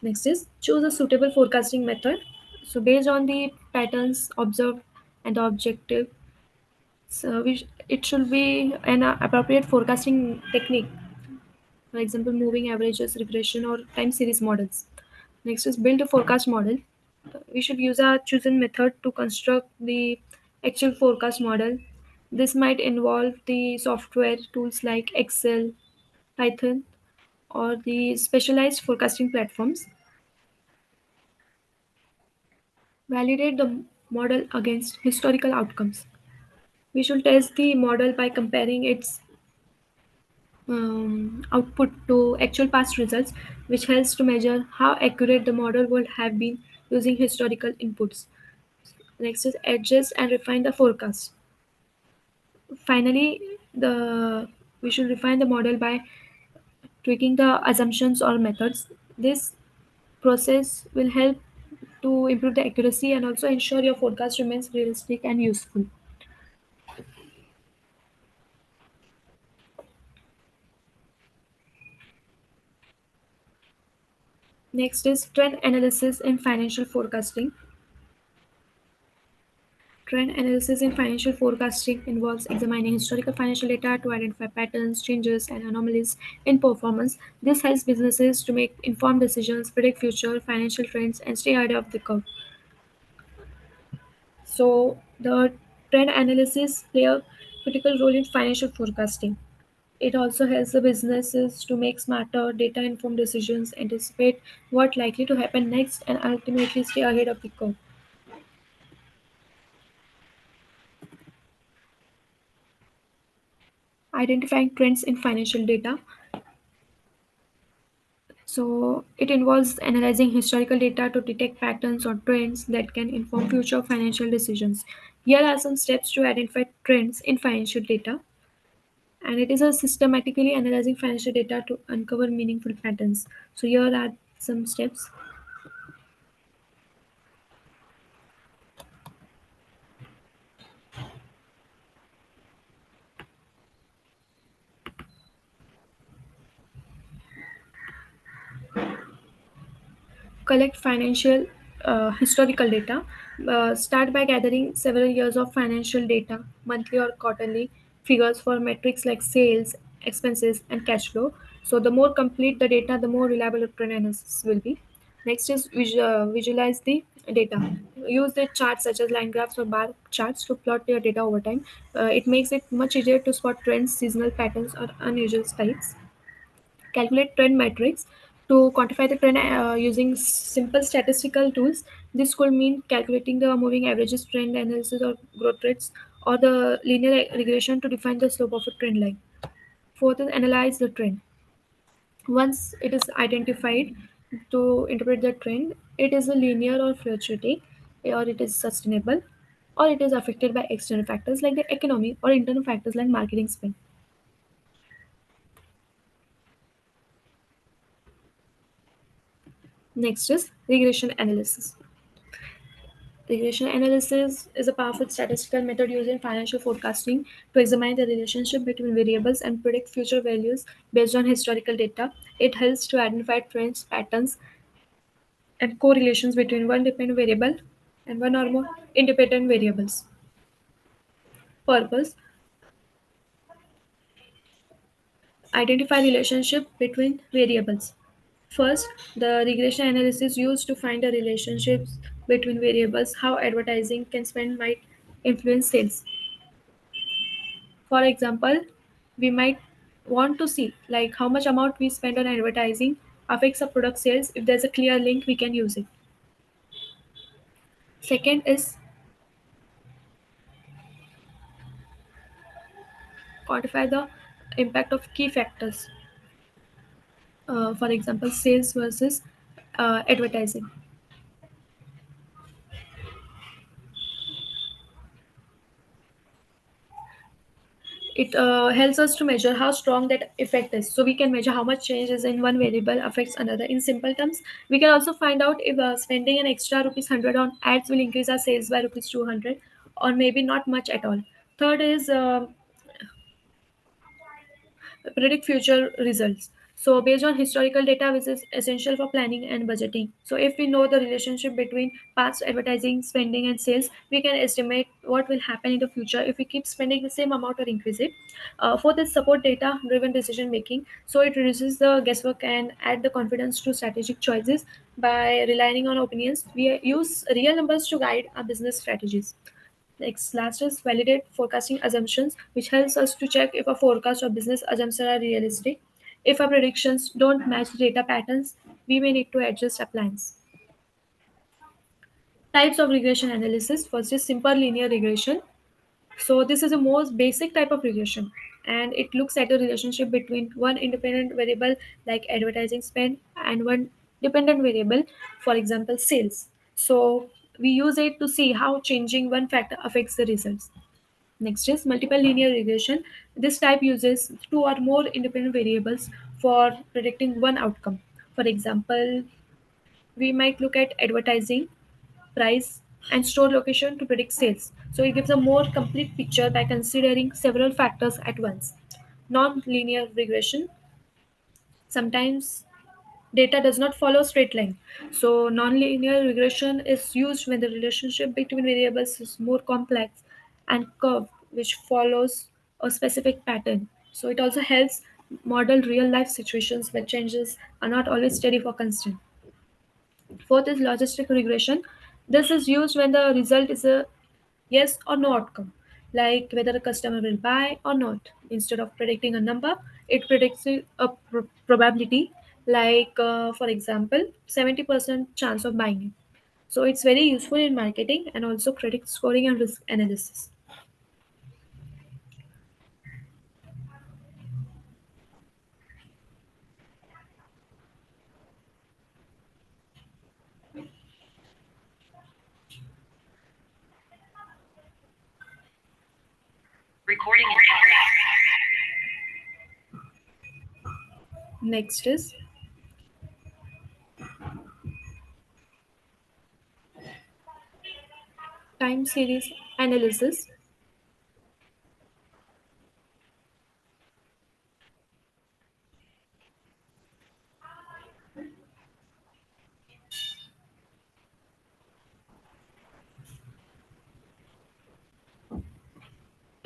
Next is choose a suitable forecasting method. So based on the patterns observed and the objective, so it should be an appropriate forecasting technique. For example, moving averages, regression, or time series models. Next is build a forecast model. We should use a chosen method to construct the actual forecast model. This might involve the software tools like Excel, Python, or the specialized forecasting platforms. Validate the model against historical outcomes. We should test the model by comparing its output to actual past results, which helps to measure how accurate the model would have been using historical inputs. Next is adjust and refine the forecast. Finally, the we should refine the model by tweaking the assumptions or methods. This process will help to improve the accuracy and also ensure your forecast remains realistic and useful. Next is trend analysis in financial forecasting. Trend analysis in financial forecasting involves examining historical financial data to identify patterns, changes, and anomalies in performance. This helps businesses to make informed decisions, predict future financial trends, and stay ahead of the curve. So, the trend analysis play a critical role in financial forecasting. It also helps the businesses to make smarter, data-informed decisions, anticipate what likely to happen next, and ultimately stay ahead of the curve. Identifying trends in financial data. So it involves analyzing historical data to detect patterns or trends that can inform future financial decisions. Here are some steps to identify trends in financial data, and it is a systematically analyzing financial data to uncover meaningful patterns. So here are some steps. Collect financial historical data. Start by gathering several years of financial data, monthly or quarterly figures for metrics like sales, expenses, and cash flow. So, the more complete the data, the more reliable the trend analysis will be. Next is visualize the data. Use the charts such as line graphs or bar charts to plot your data over time. It makes it much easier to spot trends, seasonal patterns, or unusual spikes. Calculate trend metrics to quantify the trend using simple statistical tools. This could mean calculating the moving averages, trend analysis, or growth rates, or the linear regression to define the slope of a trend line. Fourth is analyze the trend. Once it is identified, to interpret the trend, it is a linear or fluctuating, or it is sustainable, or it is affected by external factors like the economy or internal factors like marketing spend. Next is regression analysis. Regression analysis is a powerful statistical method used in financial forecasting to examine the relationship between variables and predict future values based on historical data. It helps to identify trends, patterns, and correlations between one dependent variable and one or more independent variables. Purpose: identify relationship between variables. First, the regression analysis used to find the relationships between variables, how advertising can spend might influence sales. For example, we might want to see like how much amount we spend on advertising affects a product sales. If there's a clear link, we can use it. Second is quantify the impact of key factors. For example, sales versus advertising. It helps us to measure how strong that effect is. So we can measure how much changes in one variable affects another. In simple terms, we can also find out if spending an extra rupees 100 on ads will increase our sales by rupees 200, or maybe not much at all. Third is predict future results. So, based on historical data, which is essential for planning and budgeting. So, if we know the relationship between past advertising, spending, and sales, we can estimate what will happen in the future if we keep spending the same amount or increase it. Fourth is support data driven decision making. So, it reduces the guesswork and add the confidence to strategic choices by relying on opinions. We use real numbers to guide our business strategies. Next, last is validate forecasting assumptions, which helps us to check if a forecast or business assumptions are realistic. If our predictions don't match data patterns, we may need to adjust our plans. Types of regression analysis. First is simple linear regression. So this is the most basic type of regression, and it looks at a relationship between one independent variable like advertising spend and one dependent variable, for example, sales. So we use it to see how changing one factor affects the results. Next is multiple linear regression. This type uses two or more independent variables for predicting one outcome. For example, we might look at advertising, price, and store location to predict sales. So it gives a more complete picture by considering several factors at once. Non-linear regression. Sometimes data does not follow a straight line. So nonlinear regression is used when the relationship between variables is more complex and curved, which follows a specific pattern. So it also helps model real life situations where changes are not always steady for constant. Fourth is logistic regression. This is used when the result is a yes or no outcome, like whether a customer will buy or not. Instead of predicting a number, it predicts a probability, like for example, 70% chance of buying it. So it's very useful in marketing and also credit scoring and risk analysis. Recording in progress. Next is time series analysis.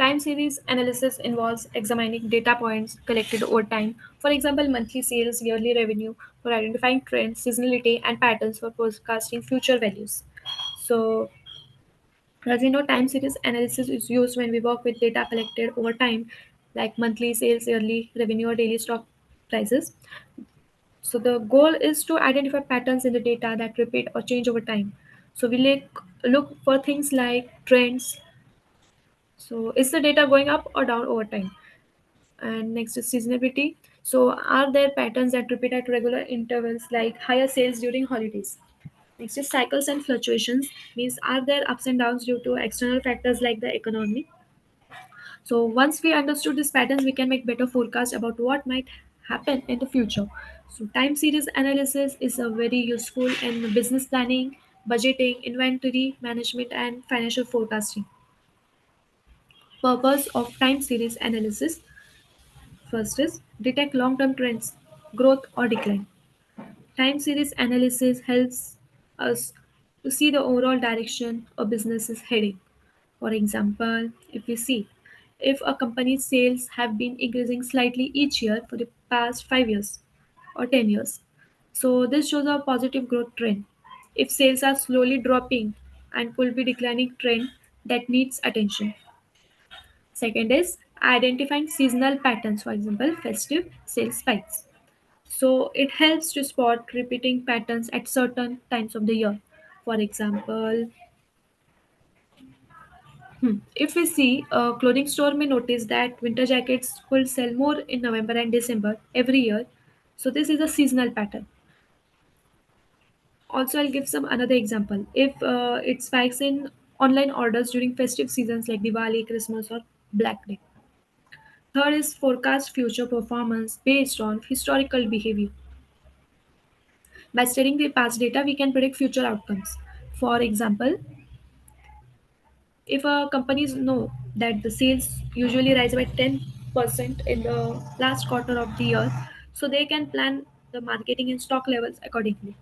Time series analysis involves examining data points collected over time, for example, monthly sales, yearly revenue, for identifying trends, seasonality, and patterns for forecasting future values. So, as we know, time series analysis is used when we work with data collected over time, like monthly sales, yearly revenue, or daily stock prices. So, the goal is to identify patterns in the data that repeat or change over time. So, we look for things like trends. So, is the data going up or down over time? And next is seasonality. So, are there patterns that repeat at regular intervals, like higher sales during holidays? Next is cycles and fluctuations, means are there ups and downs due to external factors like the economy? So, once we understood these patterns, we can make better forecasts about what might happen in the future. So, time series analysis is a very useful in business planning, budgeting, inventory management, and financial forecasting. Purpose of time series analysis: first is detect long-term trends, growth or decline. Time series analysis helps us to see the overall direction a business is heading. For example, if we see if a company's sales have been increasing slightly each year for the past 5 years or 10 years, so this shows a positive growth trend. If sales are slowly dropping and could be declining trend, that needs attention. Second is identifying seasonal patterns, for example, festive sales spikes. So it helps to spot repeating patterns at certain times of the year. For example, if we see a clothing store may notice that winter jackets will sell more in November and December every year. So this is a seasonal pattern. Also, I'll give some another example. If it spikes in online orders during festive seasons like Diwali, Christmas, or Black Day. Third is forecast future performance based on historical behavior. By studying the past data, we can predict future outcomes. For example, if companies know that the sales usually rise by 10% in the last quarter of the year, so they can plan the marketing and stock levels accordingly.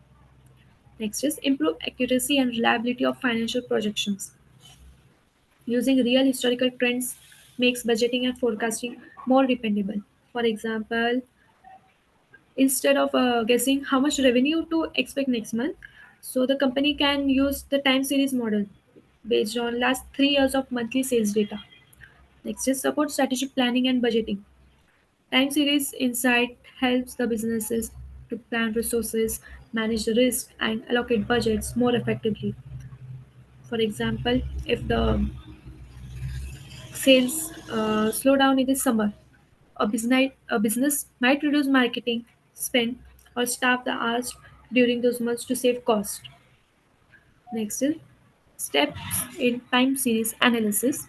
Next is improve accuracy and reliability of financial projections. Using real historical trends makes budgeting and forecasting more dependable. For example, instead of guessing how much revenue to expect next month, so the company can use the time series model based on last 3 years of monthly sales data. Next is support strategic planning and budgeting. Time series insight helps the businesses to plan resources, manage the risk, and allocate budgets more effectively. For example, if the sales slow down in the summer, a business might reduce marketing spend or staff the hours during those months to save cost. Next is steps in time series analysis.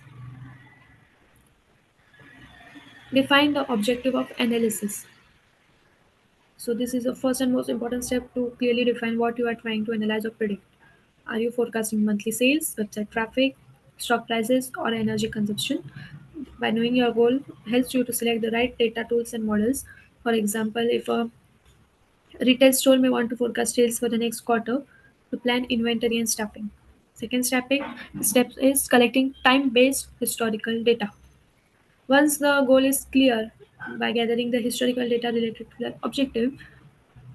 Define the objective of analysis. So this is the first and most important step to clearly define what you are trying to analyze or predict. Are you forecasting monthly sales, website traffic, stock prices, or energy consumption? By knowing your goal helps you to select the right data tools and models. For example, if a retail store may want to forecast sales for the next quarter to plan inventory and staffing. Second step is collecting time-based historical data. Once the goal is clear, by gathering the historical data related to the objective,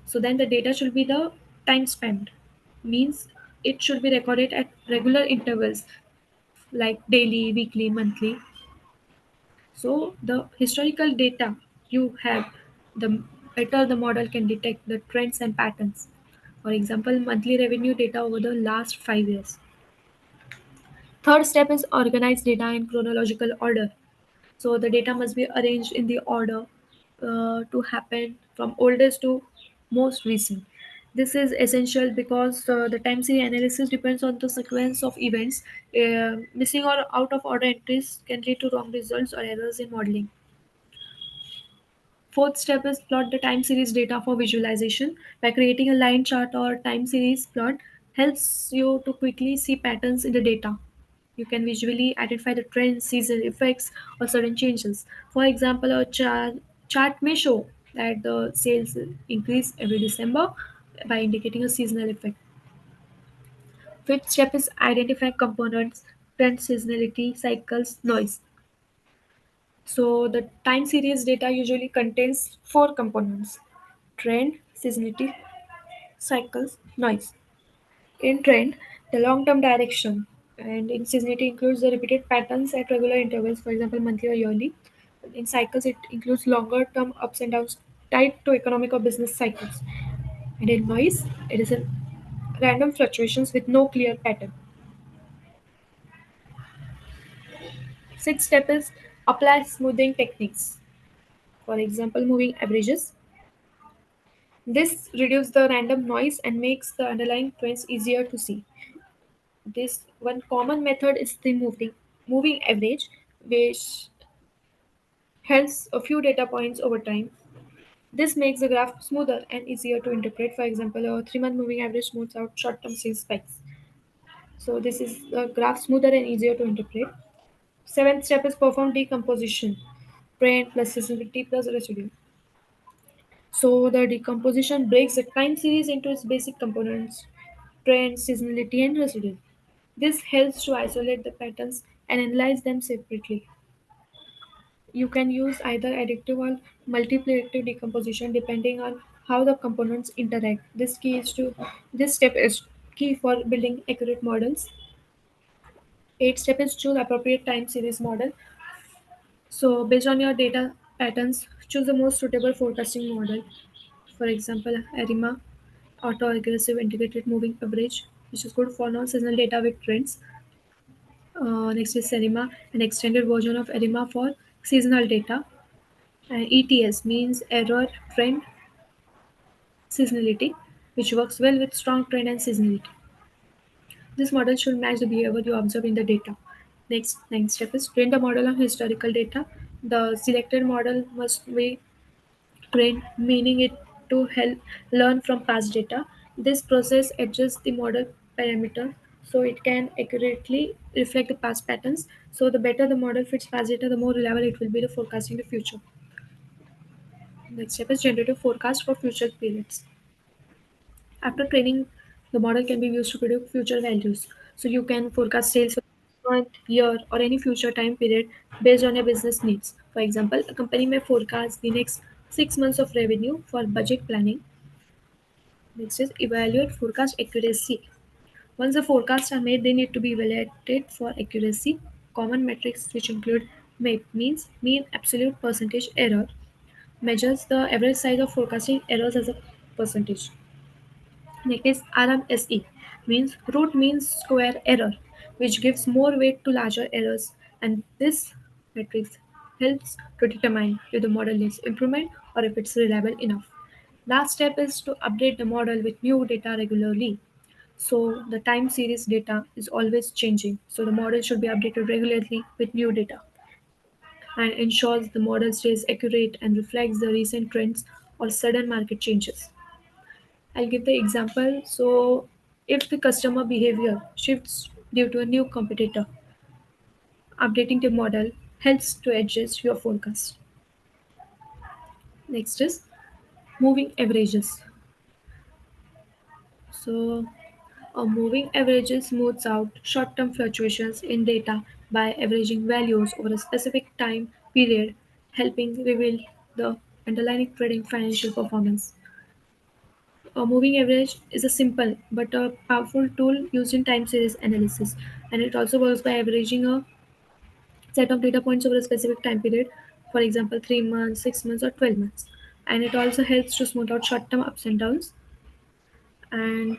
so then the data should be the time spent. Means it should be recorded at regular intervals like daily, weekly, monthly. So the historical data you have, the better the model can detect the trends and patterns. For example, monthly revenue data over the last 5 years. Third step is organize data in chronological order. So the data must be arranged in the order to happen from oldest to most recent. This is essential because the time series analysis depends on the sequence of events. Missing or out of order entries can lead to wrong results or errors in modeling. Fourth step is plot the time series data for visualization. By creating a line chart or time series plot helps you to quickly see patterns in the data. You can visually identify the trends, seasonal effects, or sudden changes. For example, a chart may show that the sales increase every December by indicating a seasonal effect. Fifth step is identify components, trend, seasonality, cycles, noise. So the time series data usually contains four components: trend, seasonality, cycles, noise. In trend, the long-term direction, and in seasonality includes the repeated patterns at regular intervals, for example, monthly or yearly. In cycles, it includes longer-term ups and downs tied to economic or business cycles. And in noise, it is a random fluctuations with no clear pattern. Sixth step is apply smoothing techniques. For example, moving averages. This reduces the random noise and makes the underlying trends easier to see. This one common method is the moving average, which helps a few data points over time. This makes the graph smoother and easier to interpret. For example, a 3-month moving average smooths out short-term sales spikes. So this is the graph smoother and easier to interpret. Seventh step is perform decomposition. Trend plus seasonality plus residue. So the decomposition breaks the time series into its basic components: trend, seasonality, and residue. This helps to isolate the patterns and analyze them separately. You can use either additive or multiplicative decomposition depending on how the components interact. This step is key for building accurate models. Eighth step is choose appropriate time series model. So based on your data patterns, choose the most suitable forecasting model. For example, ARIMA, auto-aggressive integrated moving average, which is good for non-seasonal data with trends. Next is ARIMA, an extended version of ARIMA for seasonal data. And ETS means error, trend, seasonality, which works well with strong trend and seasonality. This model should match the behavior you observe in the data. Next step is train the model on historical data. The selected model must be trained, meaning it to help learn from past data. This process adjusts the model parameter so it can accurately reflect the past patterns. So the better the model fits past data, the more reliable it will be the forecasting the future. Next step is generative forecast for future periods. After training, the model can be used to predict future values. So you can forecast sales for month, year, or any future time period based on your business needs. For example, a company may forecast the next 6 months of revenue for budget planning. Next is evaluate forecast accuracy. Once the forecasts are made, they need to be evaluated for accuracy. Common metrics which include means mean absolute percentage error measures the average size of forecasting errors as a percentage. Next is RMSE means root mean square error, which gives more weight to larger errors, and this matrix helps to determine if the model needs improvement or if it's reliable enough. Last step is to update the model with new data regularly. So the time series data is always changing. So the model should be updated regularly with new data and ensures the model stays accurate and reflects the recent trends or sudden market changes. I'll give the example. So, if the customer behavior shifts due to a new competitor, updating the model helps to adjust your forecast. Next is moving averages. So, a moving averages smooths out short term fluctuations in data by averaging values over a specific time period, helping reveal the underlying trading financial performance. A moving average is a simple but a powerful tool used in time series analysis, and it also works by averaging a set of data points over a specific time period, for example, 3 months, 6 months, or 12 months. And it also helps to smooth out short term ups and downs, and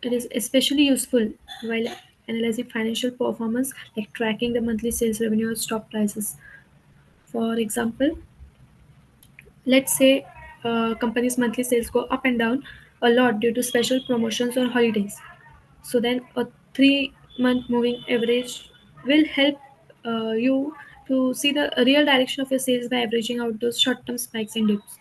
it is especially useful while analyzing financial performance, like tracking the monthly sales revenue or stock prices. For example, let's say a company's monthly sales go up and down a lot due to special promotions or holidays. So then a 3-month moving average will help you to see the real direction of your sales by averaging out those short-term spikes and dips.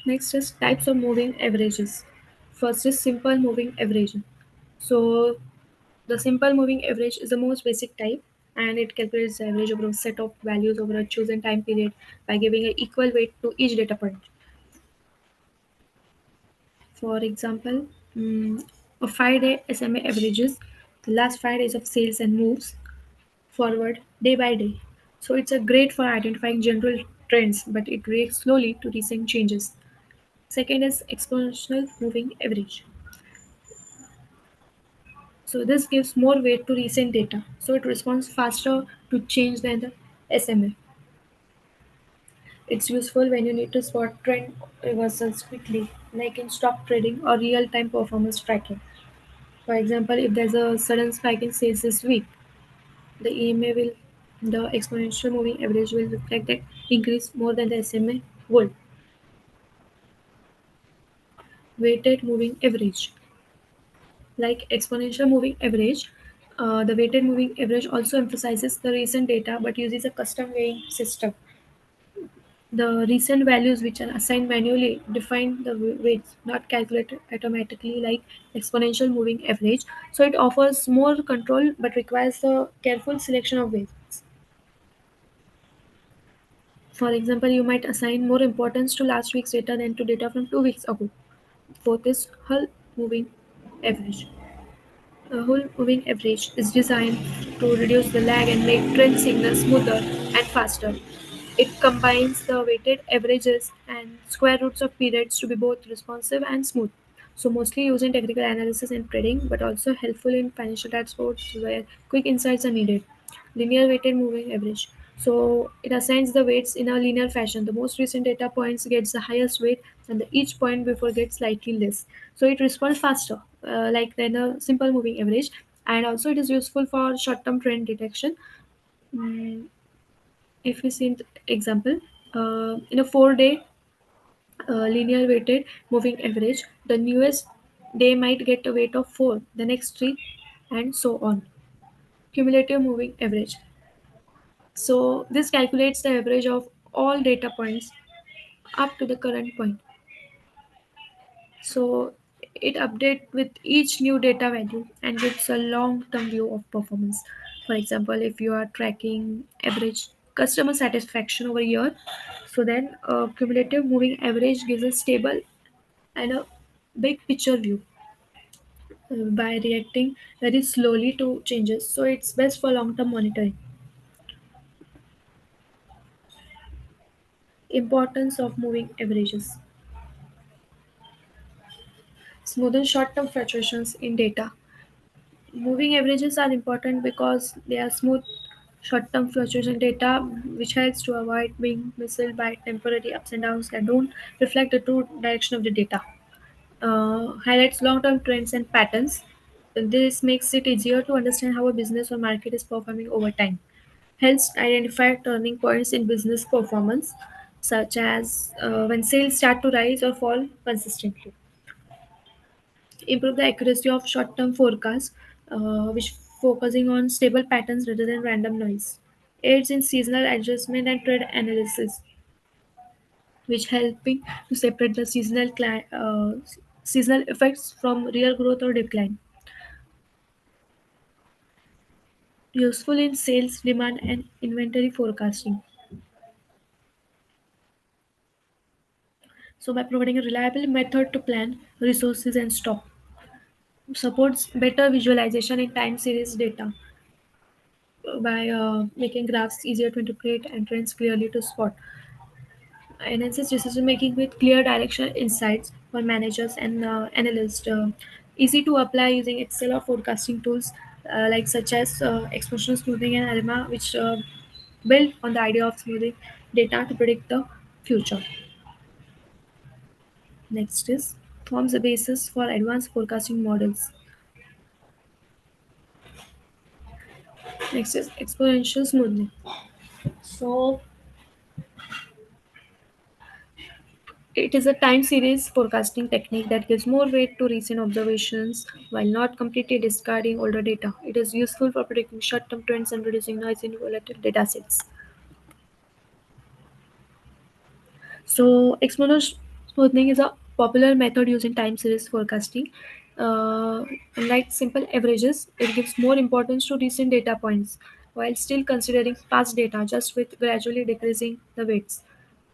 Next is types of moving averages. First is simple moving average. So the simple moving average is the most basic type, and it calculates the average over a set of values over a chosen time period by giving an equal weight to each data point. For example, a 5-day SMA averages the last 5 days of sales and moves forward day by day. So it's a great for identifying general trends, but it reacts slowly to recent changes. Second is exponential moving average. So this gives more weight to recent data. So it responds faster to change than the SMA. It's useful when you need to spot trend reversals quickly, like in stock trading or real-time performance tracking. For example, if there's a sudden spike in sales this week, the exponential moving average will reflect that increase more than the SMA would. Weighted moving average. Like exponential moving average, the weighted moving average also emphasizes the recent data but uses a custom weighing system. The recent values which are assigned manually define the weights, not calculated automatically like exponential moving average. So it offers more control but requires the careful selection of weights. For example, you might assign more importance to last week's data than to data from 2 weeks ago. Fourth is Hull moving average. A whole moving average is designed to reduce the lag and make trend signals smoother and faster. It combines the weighted averages and square roots of periods to be both responsive and smooth. So mostly used in technical analysis and trading, but also helpful in financial dashboards where quick insights are needed. Linear weighted moving average. So it assigns the weights in a linear fashion. The most recent data points gets the highest weight, and each point before gets slightly less. So it responds faster, like than a simple moving average, and also it is useful for short-term trend detection. Mm, if we see the example, in a 4-day linear weighted moving average, the newest day might get a weight of 4, the next 3, and so on. Cumulative moving average. So this calculates the average of all data points up to the current point. So it updates with each new data value and gives a long-term view of performance. For example, if you are tracking average customer satisfaction over a year, so then a cumulative moving average gives a stable and a big picture view by reacting very slowly to changes. So it's best for long-term monitoring. Importance of moving averages. Smoothen short-term fluctuations in data. Moving averages are important because they are smooth short-term fluctuation data which helps to avoid being misled by temporary ups and downs that don't reflect the true direction of the data. Highlights long-term trends and patterns. This makes it easier to understand how a business or market is performing over time. Helps identify turning points in business performance, such as when sales start to rise or fall consistently. Improve the accuracy of short-term forecasts, which focusing on stable patterns rather than random noise. Aids in seasonal adjustment and trade analysis, which helping to separate the seasonal effects from real growth or decline. Useful in sales, demand, and inventory forecasting. So, by providing a reliable method to plan resources and stock, supports better visualization in time series data by making graphs easier to interpret and trends clearly to spot. Enhances decision making with clear direction insights for managers and analysts. Easy to apply using Excel or forecasting tools like such as exponential smoothing and ALMA, which build on the idea of smoothing data to predict the future. Next is forms the basis for advanced forecasting models. Next is exponential smoothing. So it is a time series forecasting technique that gives more weight to recent observations while not completely discarding older data. It is useful for predicting short term trends and reducing noise in volatile data sets. So, Smoothing is a popular method used in time series forecasting. Unlike simple averages, it gives more importance to recent data points while still considering past data, just with gradually decreasing the weights.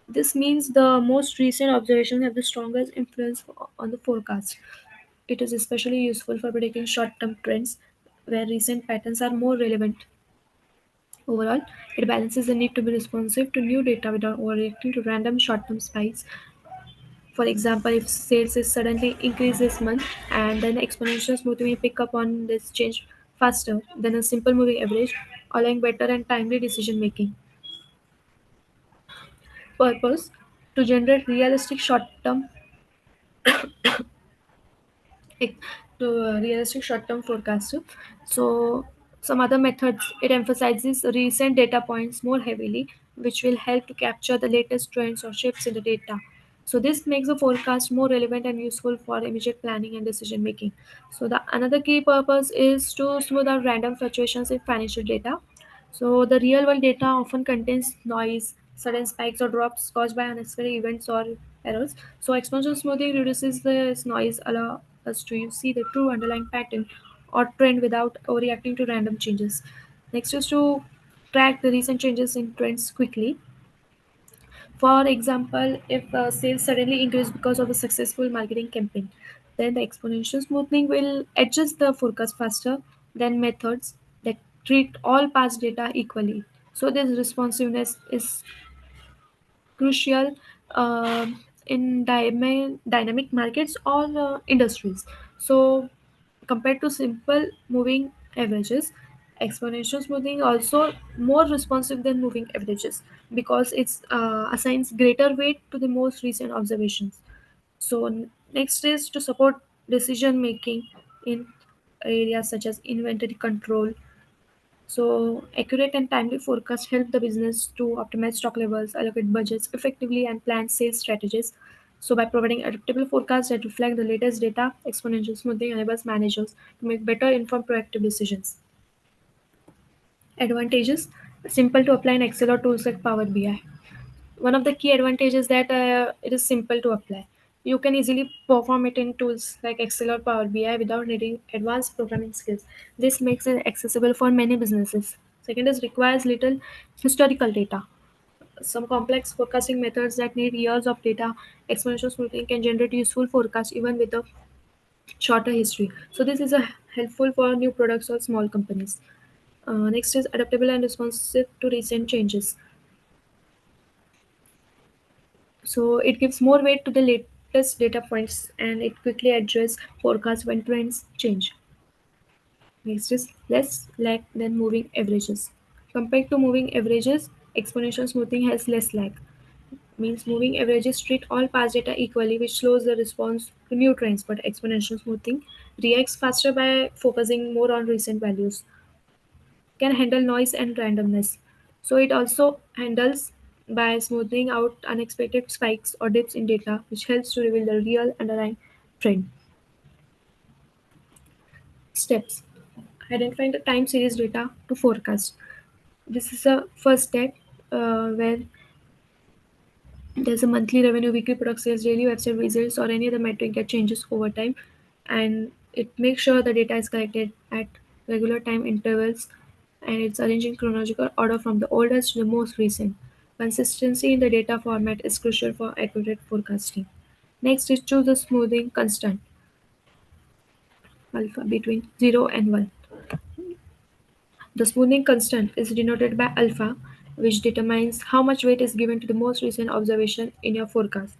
This means the most recent observations have the strongest influence on the forecast. It is especially useful for predicting short term trends where recent patterns are more relevant. Overall, it balances the need to be responsive to new data without overreacting to random short term spikes. For example, if sales is suddenly increase this month and then exponential smoothing may pick up on this change faster than a simple moving average, allowing better and timely decision making. Purpose to generate realistic short-term ec- to realistic short-term forecast. So some other methods it emphasizes recent data points more heavily, which will help to capture the latest trends or shifts in the data. So this makes the forecast more relevant and useful for immediate planning and decision making. So the another key purpose is to smooth out random fluctuations in financial data. So the real world data often contains noise, sudden spikes or drops caused by unexpected events or errors. So exponential smoothing reduces this noise, allow us to see the true underlying pattern or trend without overreacting to random changes. Next is to track the recent changes in trends quickly. For example, if sales suddenly increase because of a successful marketing campaign, then the exponential smoothing will adjust the forecast faster than methods that treat all past data equally. So this responsiveness is crucial in dynamic markets or industries. So, compared to simple moving averages, exponential smoothing also more responsive than moving averages because it assigns greater weight to the most recent observations. So, next is to support decision making in areas such as inventory control, so, accurate and timely forecasts help the business to optimize stock levels, allocate budgets effectively, and plan sales strategies. So, by providing adaptable forecasts that reflect the latest data, exponential smoothing enables managers to make better informed proactive decisions. Advantages simple to apply in Excel or tools like Power BI. One of the key advantages that it is simple to apply. You can easily perform it in tools like Excel or Power BI without needing advanced programming skills. This makes it accessible for many businesses. Second is requires little historical data. Some complex forecasting methods that need years of data, exponential smoothing can generate useful forecasts even with a shorter history. So this is a helpful for new products or small companies. Next is adaptable and responsive to recent changes. So it gives more weight to the latest data points and it quickly adjusts forecasts when trends change. Next is less lag than moving averages. Compared to moving averages, exponential smoothing has less lag. Means moving averages treat all past data equally, which slows the response to new trends, but exponential smoothing reacts faster by focusing more on recent values, can handle noise and randomness. So it also handles by smoothing out unexpected spikes or dips in data, which helps to reveal the real underlying trend. Steps identifying the time series data to forecast. This is a first step where there's a monthly revenue, weekly product sales, daily website visits, or any other metric that changes over time, and it makes sure the data is collected at regular time intervals, and it's arranged in chronological order from the oldest to the most recent. Consistency in the data format is crucial for accurate forecasting. Next is choose a smoothing constant alpha between 0 and 1. The smoothing constant is denoted by alpha, which determines how much weight is given to the most recent observation in your forecast.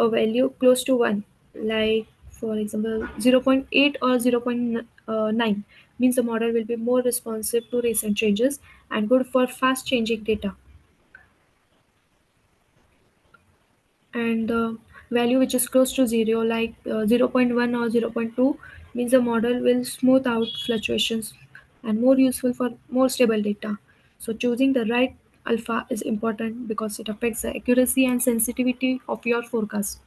A value close to 1, like for example zero point 0.8 or 0.9, means the model will be more responsive to recent changes and good for fast changing data. And the value which is close to 0, like zero point 0.1 or zero point 0.2, means the model will smooth out fluctuations and more useful for more stable data. So choosing the right alpha is important because it affects the accuracy and sensitivity of your forecast.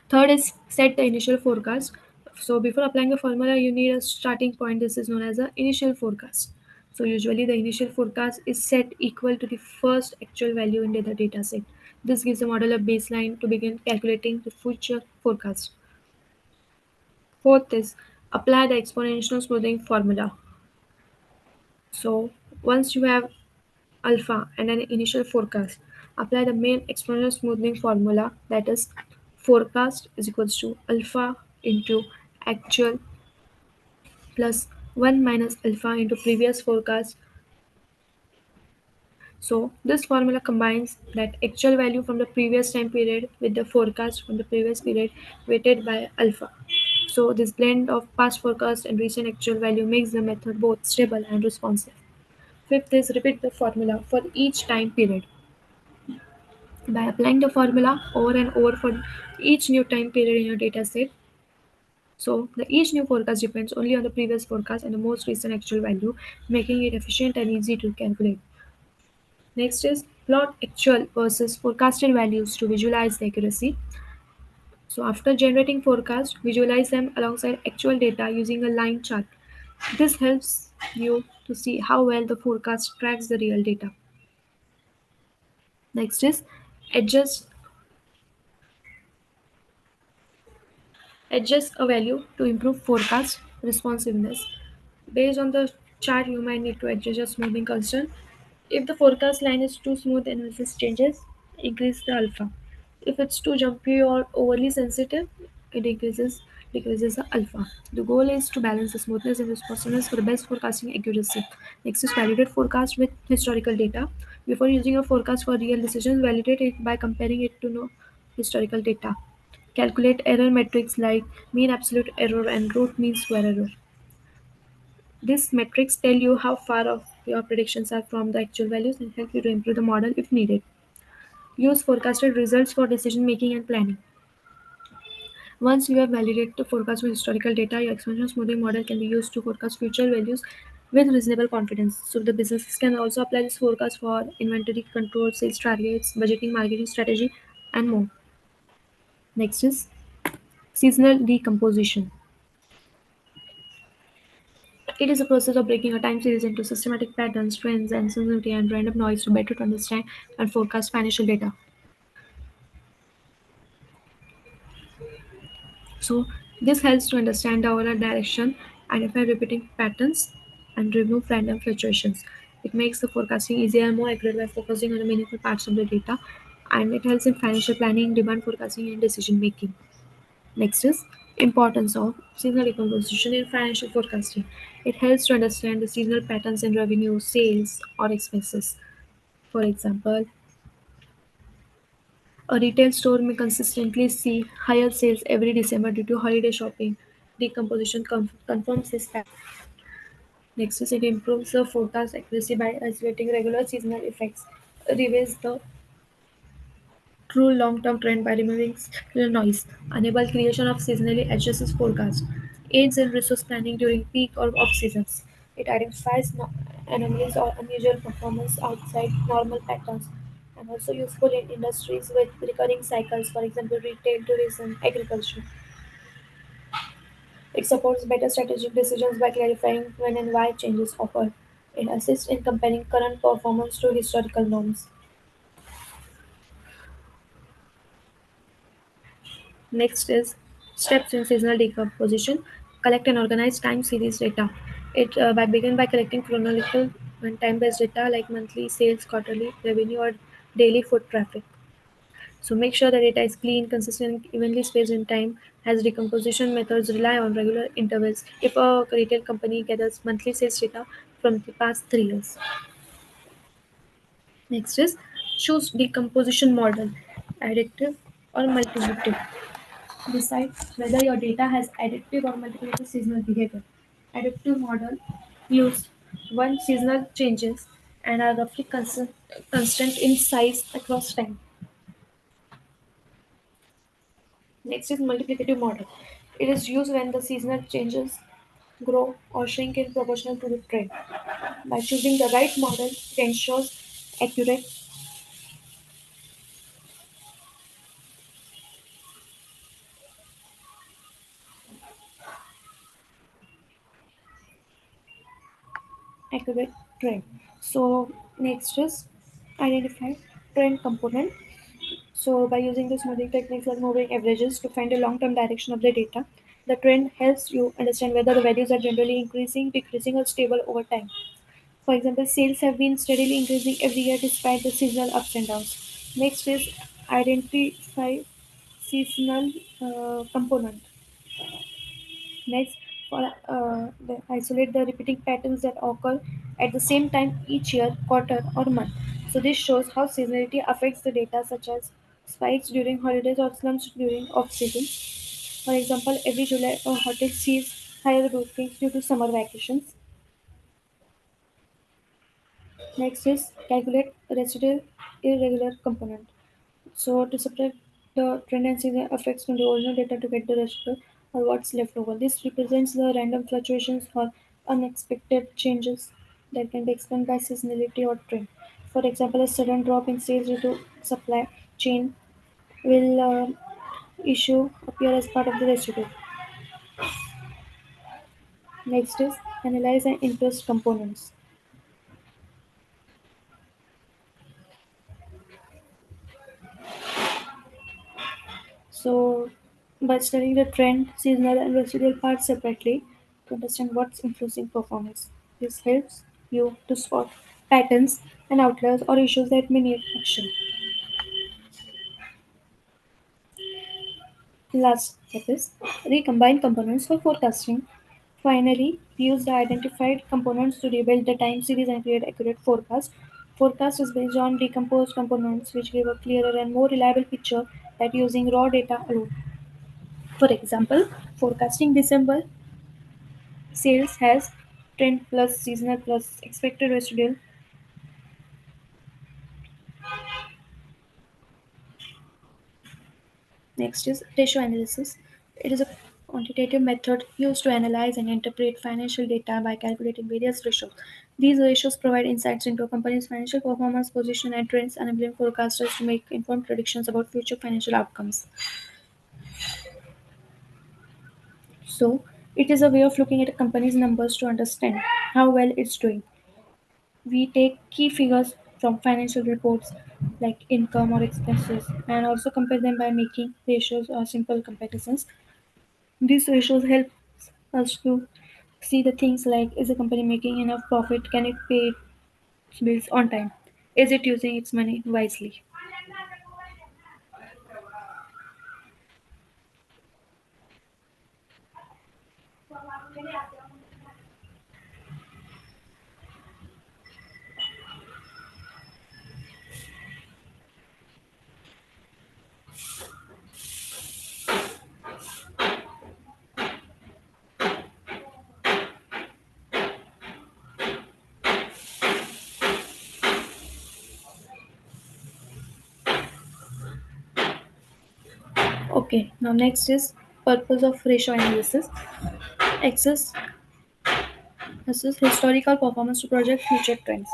Third is set the initial forecast. So before applying a formula, you need a starting point. This is known as the initial forecast. So usually the initial forecast is set equal to the first actual value in the data set. This gives the model a baseline to begin calculating the future forecast. Fourth is apply the exponential smoothing formula. So once you have alpha and an initial forecast, apply the main exponential smoothing formula, that is forecast is equals to alpha into actual plus 1 minus alpha into previous forecast. So this formula combines that actual value from the previous time period with the forecast from the previous period weighted by alpha. So this blend of past forecast and recent actual value makes the method both stable and responsive. Fifth is repeat the formula for each time period. By applying the formula over and over for each new time period in your data set, so the each new forecast depends only on the previous forecast and the most recent actual value, making it efficient and easy to calculate. Next is plot actual versus forecasted values to visualize the accuracy. So after generating forecast, visualize them alongside actual data using a line chart. This helps you to see how well the forecast tracks the real data. Next is adjust adjust a value to improve forecast responsiveness. Based on the chart, you might need to adjust your smoothing constant. If the forecast line is too smooth, analysis changes, increase the alpha. If it's too jumpy or overly sensitive, it decreases the alpha. The goal is to balance the smoothness and responsiveness for the best forecasting accuracy. Next is validate forecast with historical data. Before using a forecast for real decisions, validate it by comparing it to no historical data. Calculate error metrics like mean absolute error and root mean square error. These metrics tell you how far off your predictions are from the actual values and help you to improve the model if needed. Use forecasted results for decision making and planning. Once you have validated the forecast with historical data, your expansion smoothing model can be used to forecast future values with reasonable confidence. So the businesses can also apply this forecast for inventory control, sales targets, budgeting, marketing strategy, and more. Next is seasonal decomposition. It is a process of breaking a time series into systematic patterns, trends, and seasonality and random noise to better understand and forecast financial data. So this helps to understand the overall direction, identify repeating patterns, and remove random fluctuations. It makes the forecasting easier and more accurate by focusing on the meaningful parts of the data, and it helps in financial planning, demand forecasting, and decision making. Next is importance of seasonal decomposition in financial forecasting. It helps to understand the seasonal patterns in revenue, sales, or expenses. For example, a retail store may consistently see higher sales every December due to holiday shopping. Decomposition confirms this fact. Next is it improves the forecast accuracy by isolating regular seasonal effects, reveals the true long-term trend by removing seasonal noise, enable creation of seasonally adjusted forecast, aids in resource planning during peak or off seasons. It identifies anomalies or unusual performance outside normal patterns, and also useful in industries with recurring cycles, for example, retail, tourism, agriculture. It supports better strategic decisions by clarifying when and why changes occur. It assists in comparing current performance to historical norms. Next is steps in seasonal decomposition. Collect and organize time series data. It by begin by collecting chronological and time-based data like monthly sales, quarterly revenue, or daily foot traffic. So make sure the data is clean, consistent, evenly spaced in time. As decomposition methods rely on regular intervals. If a retail company gathers monthly sales data from the past 3 years. Next is choose decomposition model, additive or multiplicative. Decide whether your data has adaptive or multiplicative seasonal behavior. Adaptive model use one seasonal changes and are roughly constant in size across time. Next is multiplicative model. It is used when the seasonal changes grow or shrink in proportional to the trend. By choosing the right model, it ensures accurate trend. So next is identify trend component. So by using the smoothing techniques like moving averages to find a long-term direction of the data, the trend helps you understand whether the values are generally increasing, decreasing, or stable over time. For example, sales have been steadily increasing every year despite the seasonal ups and downs. Next is identify seasonal component. Next, isolate the repeating patterns that occur at the same time each year, quarter, or month. So this shows how seasonality affects the data, such as spikes during holidays or slumps during off-season. For example, every July a hotel sees higher bookings due to summer vacations. Next is calculate residual irregular component. So to separate the trend and seasonal effects from the original data to get the residual or what's left over. This represents the random fluctuations or unexpected changes that can be explained by seasonality or trend. For example, a sudden drop in sales due to supply chain will issue appear as part of the residual. Next is analyze and interest components. So, by studying the trend, seasonal, and residual parts separately to understand what's influencing performance, this helps you to spot patterns and outliers or issues that may need action. Last step is recombine components for forecasting. Finally, use the identified components to rebuild the time series and create accurate forecast. Forecast is based on decomposed components which give a clearer and more reliable picture than using raw data alone. For example, forecasting December sales has trend plus seasonal plus expected residual. Next is ratio analysis. It is a quantitative method used to analyze and interpret financial data by calculating various ratios. These ratios provide insights into a company's financial performance, position, and trends, enabling forecasters to make informed predictions about future financial outcomes. So, it is a way of looking at a company's numbers to understand how well it's doing. We take key figures from financial reports like income or expenses and also compare them by making ratios or simple comparisons. These ratios help us to see the things like is the company making enough profit? Can it pay its bills on time? Is it using its money wisely? Okay, now next is purpose of ratio analysis. Access assess historical performance to project future trends.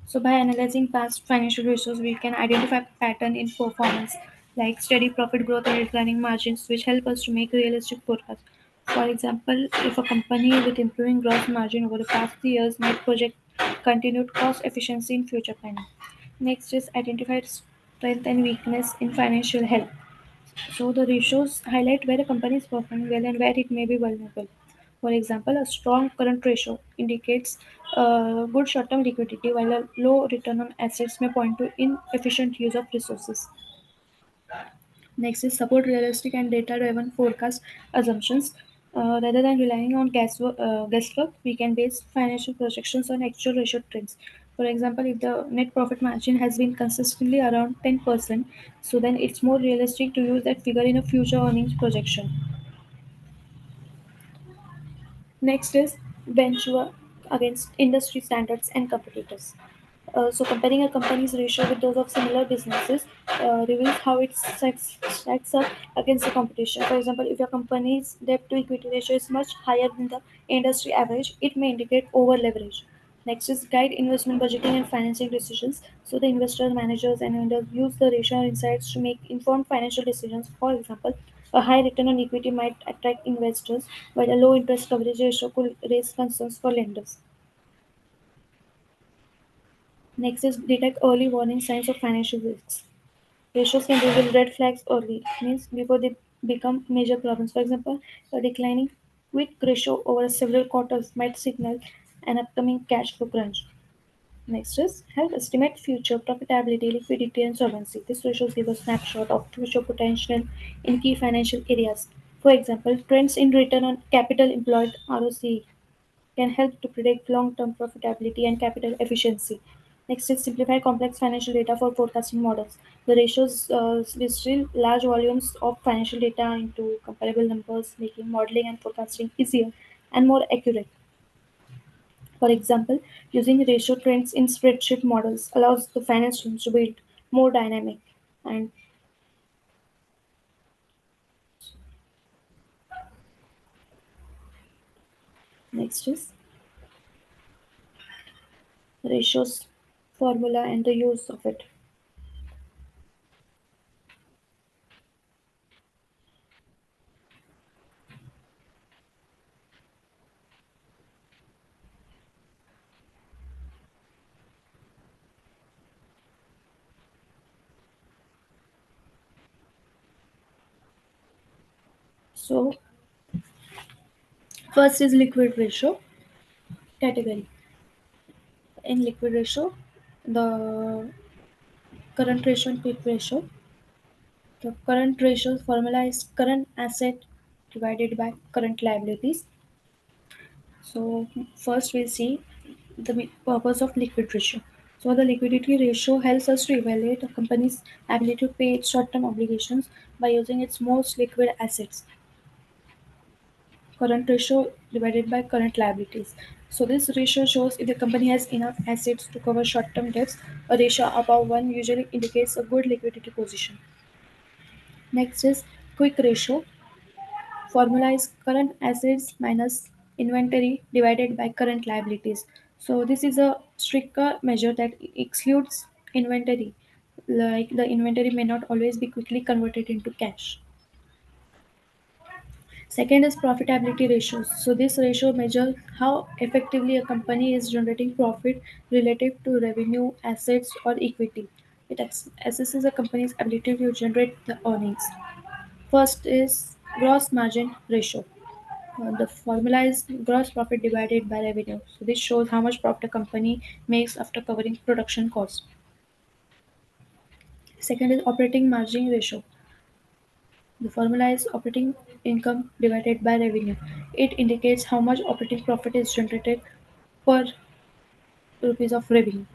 So by analyzing past financial ratios, we can identify pattern in performance like steady profit growth and declining margins, which help us to make realistic forecasts. For example, if a company with improving gross margin over the past 3 years might project continued cost efficiency in future planning. Next is identify strength and weakness in financial health. So the ratios highlight where a company is performing well and where it may be vulnerable. For example, a strong current ratio indicates good short-term liquidity, while a low return on assets may point to inefficient use of resources. Next is support realistic and data-driven forecast assumptions. Rather than relying on guesswork, we can base financial projections on actual ratio trends. For example, if the net profit margin has been consistently around 10%, so then it's more realistic to use that figure in a future earnings projection. Next is benchmark against industry standards and competitors. So comparing a company's ratio with those of similar businesses reveals how it stacks up against the competition. For example, if your company's debt to equity ratio is much higher than the industry average, it may indicate over leverage. Next is guide investment budgeting and financing decisions. So the investors, managers, and vendors use the ratio and insights to make informed financial decisions. For example, a high return on equity might attract investors, while a low interest coverage ratio could raise concerns for lenders. Next is detect early warning signs of financial risks. Ratios can reveal red flags early, means before they become major problems. For example, a declining quick ratio over several quarters might signal an upcoming cash flow crunch. Next is help estimate future profitability, liquidity, and solvency. These ratios give a snapshot of future potential in key financial areas. For example, trends in return on capital employed (ROCE) can help to predict long-term profitability and capital efficiency. Next is simplify complex financial data for forecasting models. The ratios distill large volumes of financial data into comparable numbers, making modeling and forecasting easier and more accurate. For example, using ratio trends in spreadsheet models allows the finance teams to build more dynamic. And next is ratios formula and the use of it. So first is liquid ratio category. In liquid ratio, the current ratio and quick ratio. The current ratio formula is current asset divided by current liabilities. So first we'll see the purpose of liquid ratio. So the liquidity ratio helps us to evaluate a company's ability to pay its short-term obligations by using its most liquid assets. Current ratio divided by current liabilities. So this ratio shows if the company has enough assets to cover short-term debts. A ratio above 1 usually indicates a good liquidity position. Next is quick ratio. Formula is current assets minus inventory divided by current liabilities. So this is a stricter measure that excludes inventory. Like the inventory may not always be quickly converted into cash. Second is profitability ratios. So this ratio measures how effectively a company is generating profit relative to revenue, assets, or equity. It assesses a company's ability to generate the earnings. First is gross margin ratio. The formula is gross profit divided by revenue. So this shows how much profit a company makes after covering production costs. Second is operating margin ratio. The formula is operating income divided by revenue. It indicates how much operating profit is generated per rupees of revenue.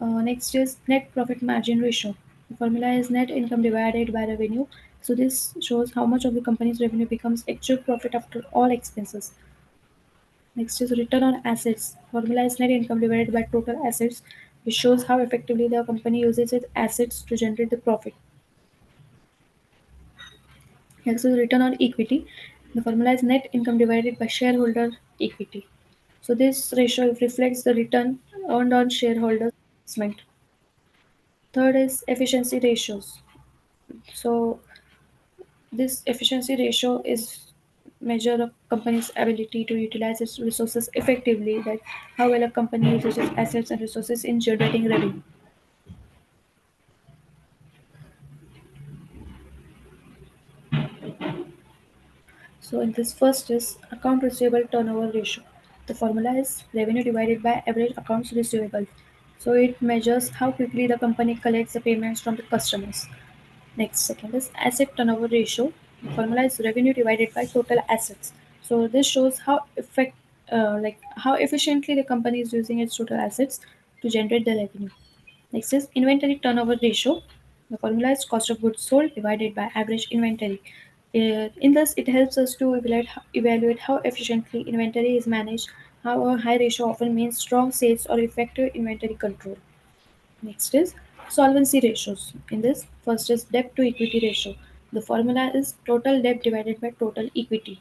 Next is net profit margin ratio. The formula is net income divided by revenue. So this shows how much of the company's revenue becomes actual profit after all expenses. Next is return on assets. Formula is net income divided by total assets, which shows how effectively the company uses its assets to generate the profit. Next is return on equity. The formula is net income divided by shareholder equity. So this ratio reflects the return earned on shareholders' investment. Third is efficiency ratios. So this efficiency ratio is measure a company's ability to utilize its resources effectively, like how well a company uses its assets and resources in generating revenue. So in this first is account receivable turnover ratio. The formula is revenue divided by average accounts receivable. So it measures how quickly the company collects the payments from the customers. Next, second is asset turnover ratio. The formula is revenue divided by total assets. So this shows how efficiently the company is using its total assets to generate the revenue. Next is inventory turnover ratio. The formula is cost of goods sold divided by average inventory. In this, it helps us to evaluate how efficiently inventory is managed. How a high ratio often means strong sales or effective inventory control. Next is solvency ratios. In this, first is debt to equity ratio. The formula is total debt divided by total equity.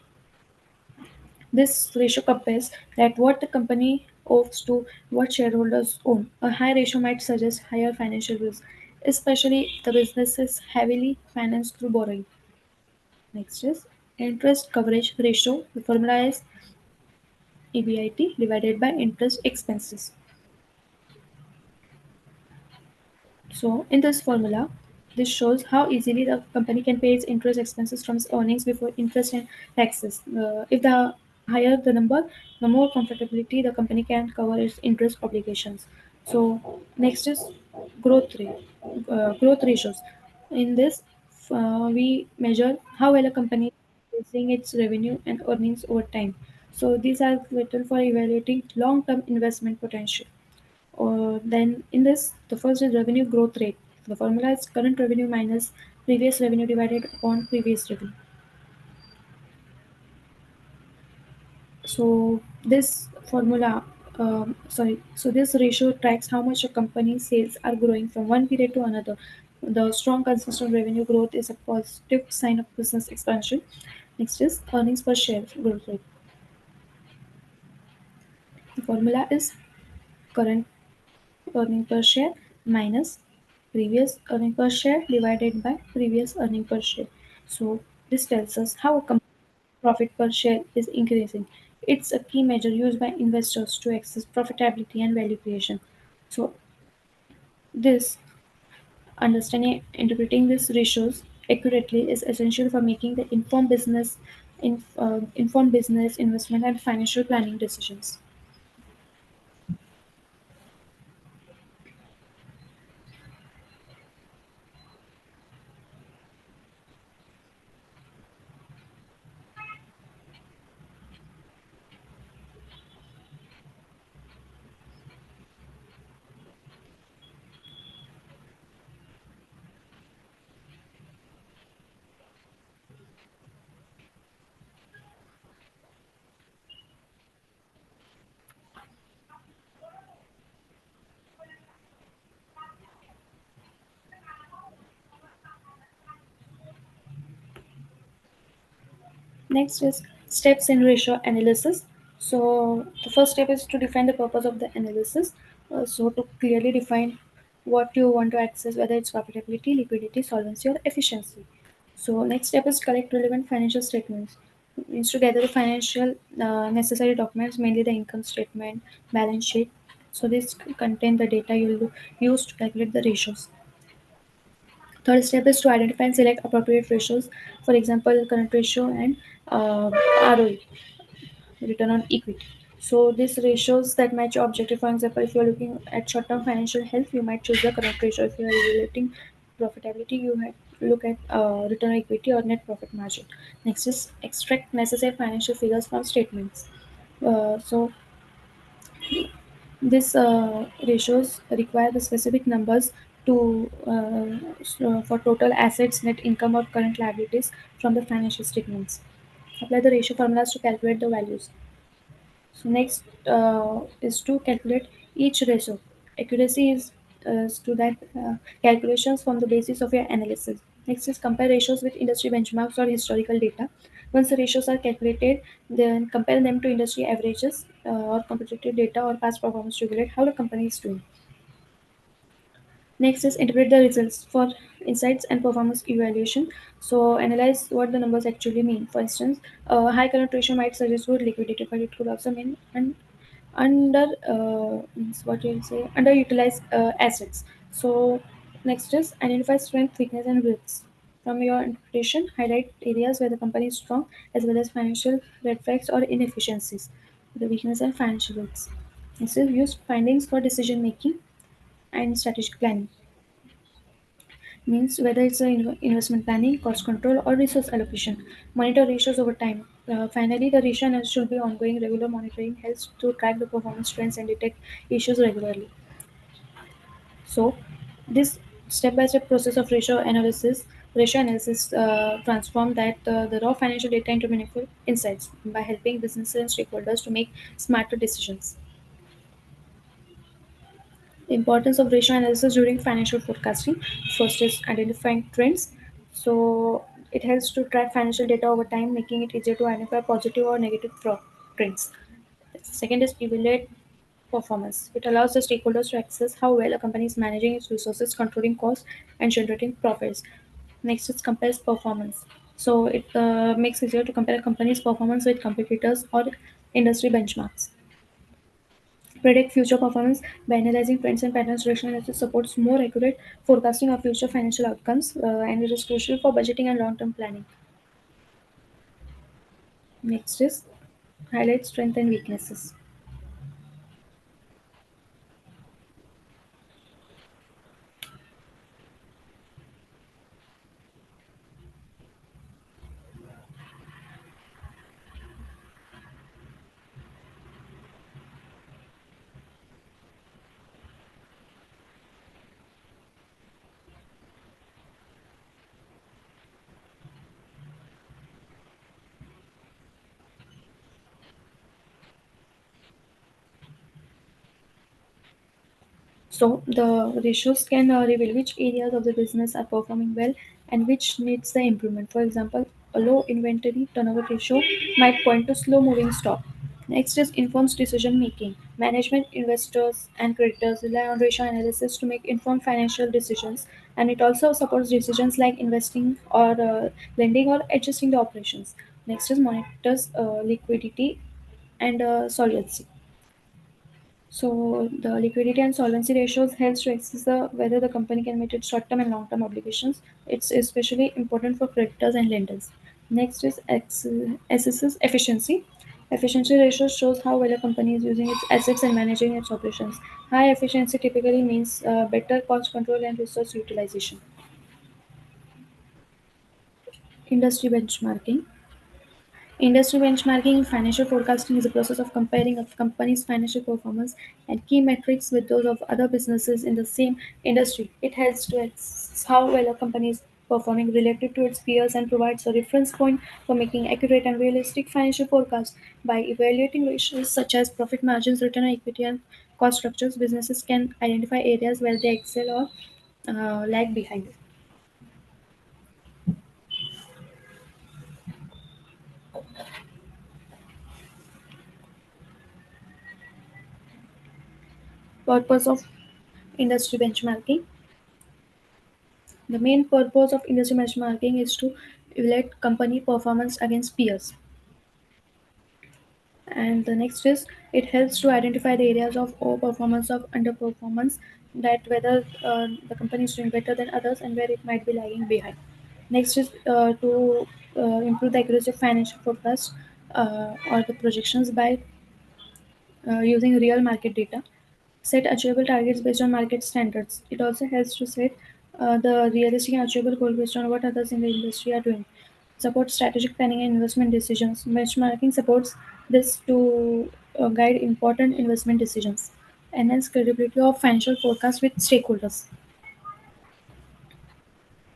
This ratio compares that what the company owes to what shareholders own. A high ratio might suggest higher financial risk, especially if the business is heavily financed through borrowing. Next is interest coverage ratio. The formula is EBIT divided by interest expenses. So in this formula, this shows how easily the company can pay its interest expenses from its earnings before interest and taxes. If the higher the number, the more comfortability the company can cover its interest obligations. So next is growth rate, growth ratios. In this, we measure how well a company is increasing its revenue and earnings over time. So these are vital for evaluating long-term investment potential. Then in this, the first is revenue growth rate. The formula is current revenue minus previous revenue divided upon previous revenue. So this formula, so this ratio tracks how much a company's sales are growing from one period to another. The strong, consistent revenue growth is a positive sign of business expansion. Next is earnings per share growth rate. The formula is current earning per share minus previous earning per share divided by previous earning per share. So this tells us how a company's profit per share is increasing. It's a key measure used by investors to assess profitability and value creation. So this understanding interpreting these ratios accurately is essential for making the informed business investment and financial planning decisions. Next is steps in ratio analysis. So the first step is to define the purpose of the analysis. So to clearly define what you want to access, whether it's profitability, liquidity, solvency, or efficiency. So next step is collect relevant financial statements. Means to gather the financial necessary documents, mainly the income statement, balance sheet. So this contain the data you'll use to calculate the ratios. Third step is to identify and select appropriate ratios. For example, current ratio and ROE, return on equity. So these ratios that match your objective. For example, if you're looking at short-term financial health, you might choose the current ratio. If you are evaluating profitability, you might look at return on equity or net profit margin. Next is extract necessary financial figures from statements. So these ratios require the specific numbers to for total assets, net income, or current liabilities from the financial statements. Apply the ratio formulas to calculate the values. So next is to calculate each ratio. Accuracy is to that calculations from the basis of your analysis. Next is compare ratios with industry benchmarks or historical data. Once the ratios are calculated, then compare them to industry averages or competitive data or past performance to evaluate how the company is doing. Next is interpret the results for insights and performance evaluation. So analyze what the numbers actually mean. For instance, a high current ratio might suggest good liquidity, but it could also mean under means what you say underutilized assets. So next is identify strength, weakness, and risks. From your interpretation, highlight areas where the company is strong, as well as financial red flags or inefficiencies, the weakness and financial risks. Next is use findings for decision making and strategic planning. Means whether it's investment planning, cost control, or resource allocation. Monitor ratios over time. Finally, the ratio analysis should be ongoing. Regular monitoring helps to track the performance trends and detect issues regularly. So, this step-by-step process of ratio analysis transform that the raw financial data into meaningful insights by helping businesses and stakeholders to make smarter decisions. The importance of ratio analysis during financial forecasting. First is identifying trends. So it helps to track financial data over time, making it easier to identify positive or negative trends. Second is evaluate performance. It allows the stakeholders to access how well a company is managing its resources, controlling costs, and generating profits. Next is compares performance. So it makes it easier to compare a company's performance with competitors or industry benchmarks. Predict future performance by analyzing trends and patterns. Directional analysis supports more accurate forecasting of future financial outcomes, and it is crucial for budgeting and long-term planning. Next is highlight strength and weaknesses. So the ratios can reveal which areas of the business are performing well and which needs the improvement. For example, a low inventory turnover ratio might point to slow moving stock. Next is informs decision making. Management, investors, and creditors rely on ratio analysis to make informed financial decisions, and it also supports decisions like investing or lending or adjusting the operations. Next is monitors liquidity and solvency. So the liquidity and solvency ratios helps to assess whether the company can meet its short-term and long-term obligations. It's especially important for creditors and lenders. Next is assesses efficiency. Efficiency ratio shows how well a company is using its assets and managing its operations. High efficiency typically means better cost control and resource utilization. Industry benchmarking. Industry benchmarking in financial forecasting is a process of comparing a company's financial performance and key metrics with those of other businesses in the same industry. It helps to assess how well a company is performing relative to its peers and provides a reference point for making accurate and realistic financial forecasts. By evaluating ratios such as profit margins, return on equity, and cost structures, businesses can identify areas where they excel or lag behind. Purpose of industry benchmarking. The main purpose of industry benchmarking is to evaluate company performance against peers. And the next is it helps to identify the areas of overperformance of underperformance, that whether the company is doing better than others and where it might be lagging behind. Next is to improve the accuracy of financial forecasts or the projections by using real market data. Set achievable targets based on market standards. It also helps to set the realistic and achievable goal based on what others in the industry are doing. Supports strategic planning and investment decisions. Benchmarking supports this to guide important investment decisions. Enhance credibility of financial forecast with stakeholders.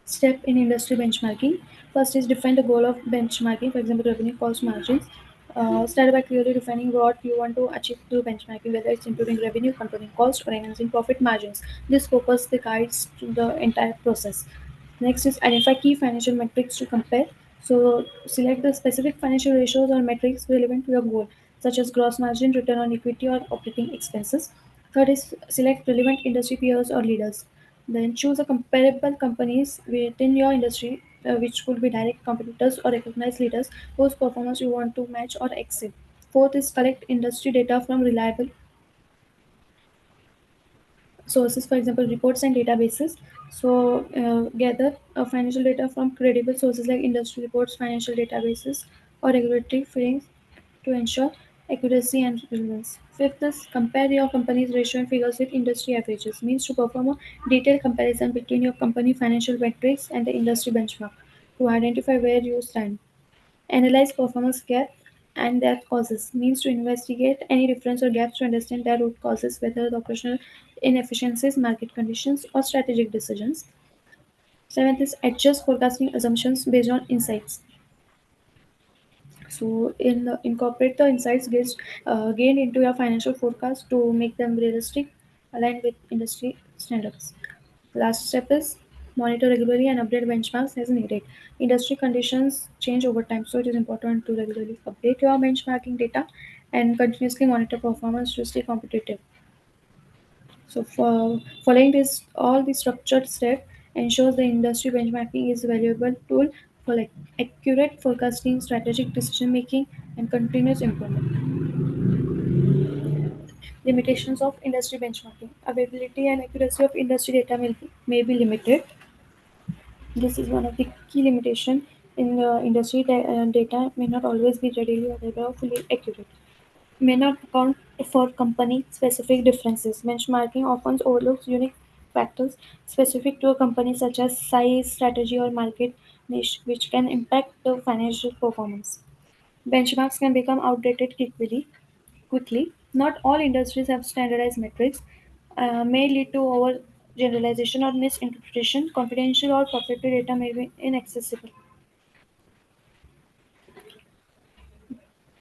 Step in industry benchmarking. First is define the goal of benchmarking, for example, revenue, cost, margins. Start by clearly defining what you want to achieve through benchmarking, whether it's improving revenue, controlling cost, or enhancing profit margins. This focus the guides to the entire process. Next is identify key financial metrics to compare. So select the specific financial ratios or metrics relevant to your goal, such as gross margin, return on equity, or operating expenses. Third is select relevant industry peers or leaders. Then choose a comparable companies within your industry, which could be direct competitors or recognized leaders whose performance you want to match or exceed. Fourth is collect industry data from reliable sources, for example, reports and databases. So, gather financial data from credible sources like industry reports, financial databases, or regulatory filings to ensure accuracy and relevance. Fifth is compare your company's ratio and figures with industry averages, means to perform a detailed comparison between your company financial metrics and the industry benchmark to identify where you stand. Analyze performance gap and their causes, means to investigate any difference or gaps to understand their root causes, whether the operational inefficiencies, market conditions, or strategic decisions. Seventh is adjust forecasting assumptions based on insights. So, incorporate the insights gained into your financial forecast to make them realistic, aligned with industry standards. Last step is monitor regularly and update benchmarks as needed. Industry conditions change over time, so it is important to regularly update your benchmarking data and continuously monitor performance to stay competitive. So, for following this, all the structured step ensures the industry benchmarking is a valuable tool for like accurate forecasting, strategic decision making, and continuous improvement. Limitations of industry benchmarking. Availability and accuracy of industry data may be limited. This is one of the key limitations in the industry. Data may not always be readily available or fully accurate. May not account for company-specific differences. Benchmarking often overlooks unique factors specific to a company, such as size, strategy, or market niche, which can impact the financial performance. Benchmarks can become outdated quickly. Not all industries have standardized metrics, may lead to overgeneralization or misinterpretation. Confidential or proprietary data may be inaccessible.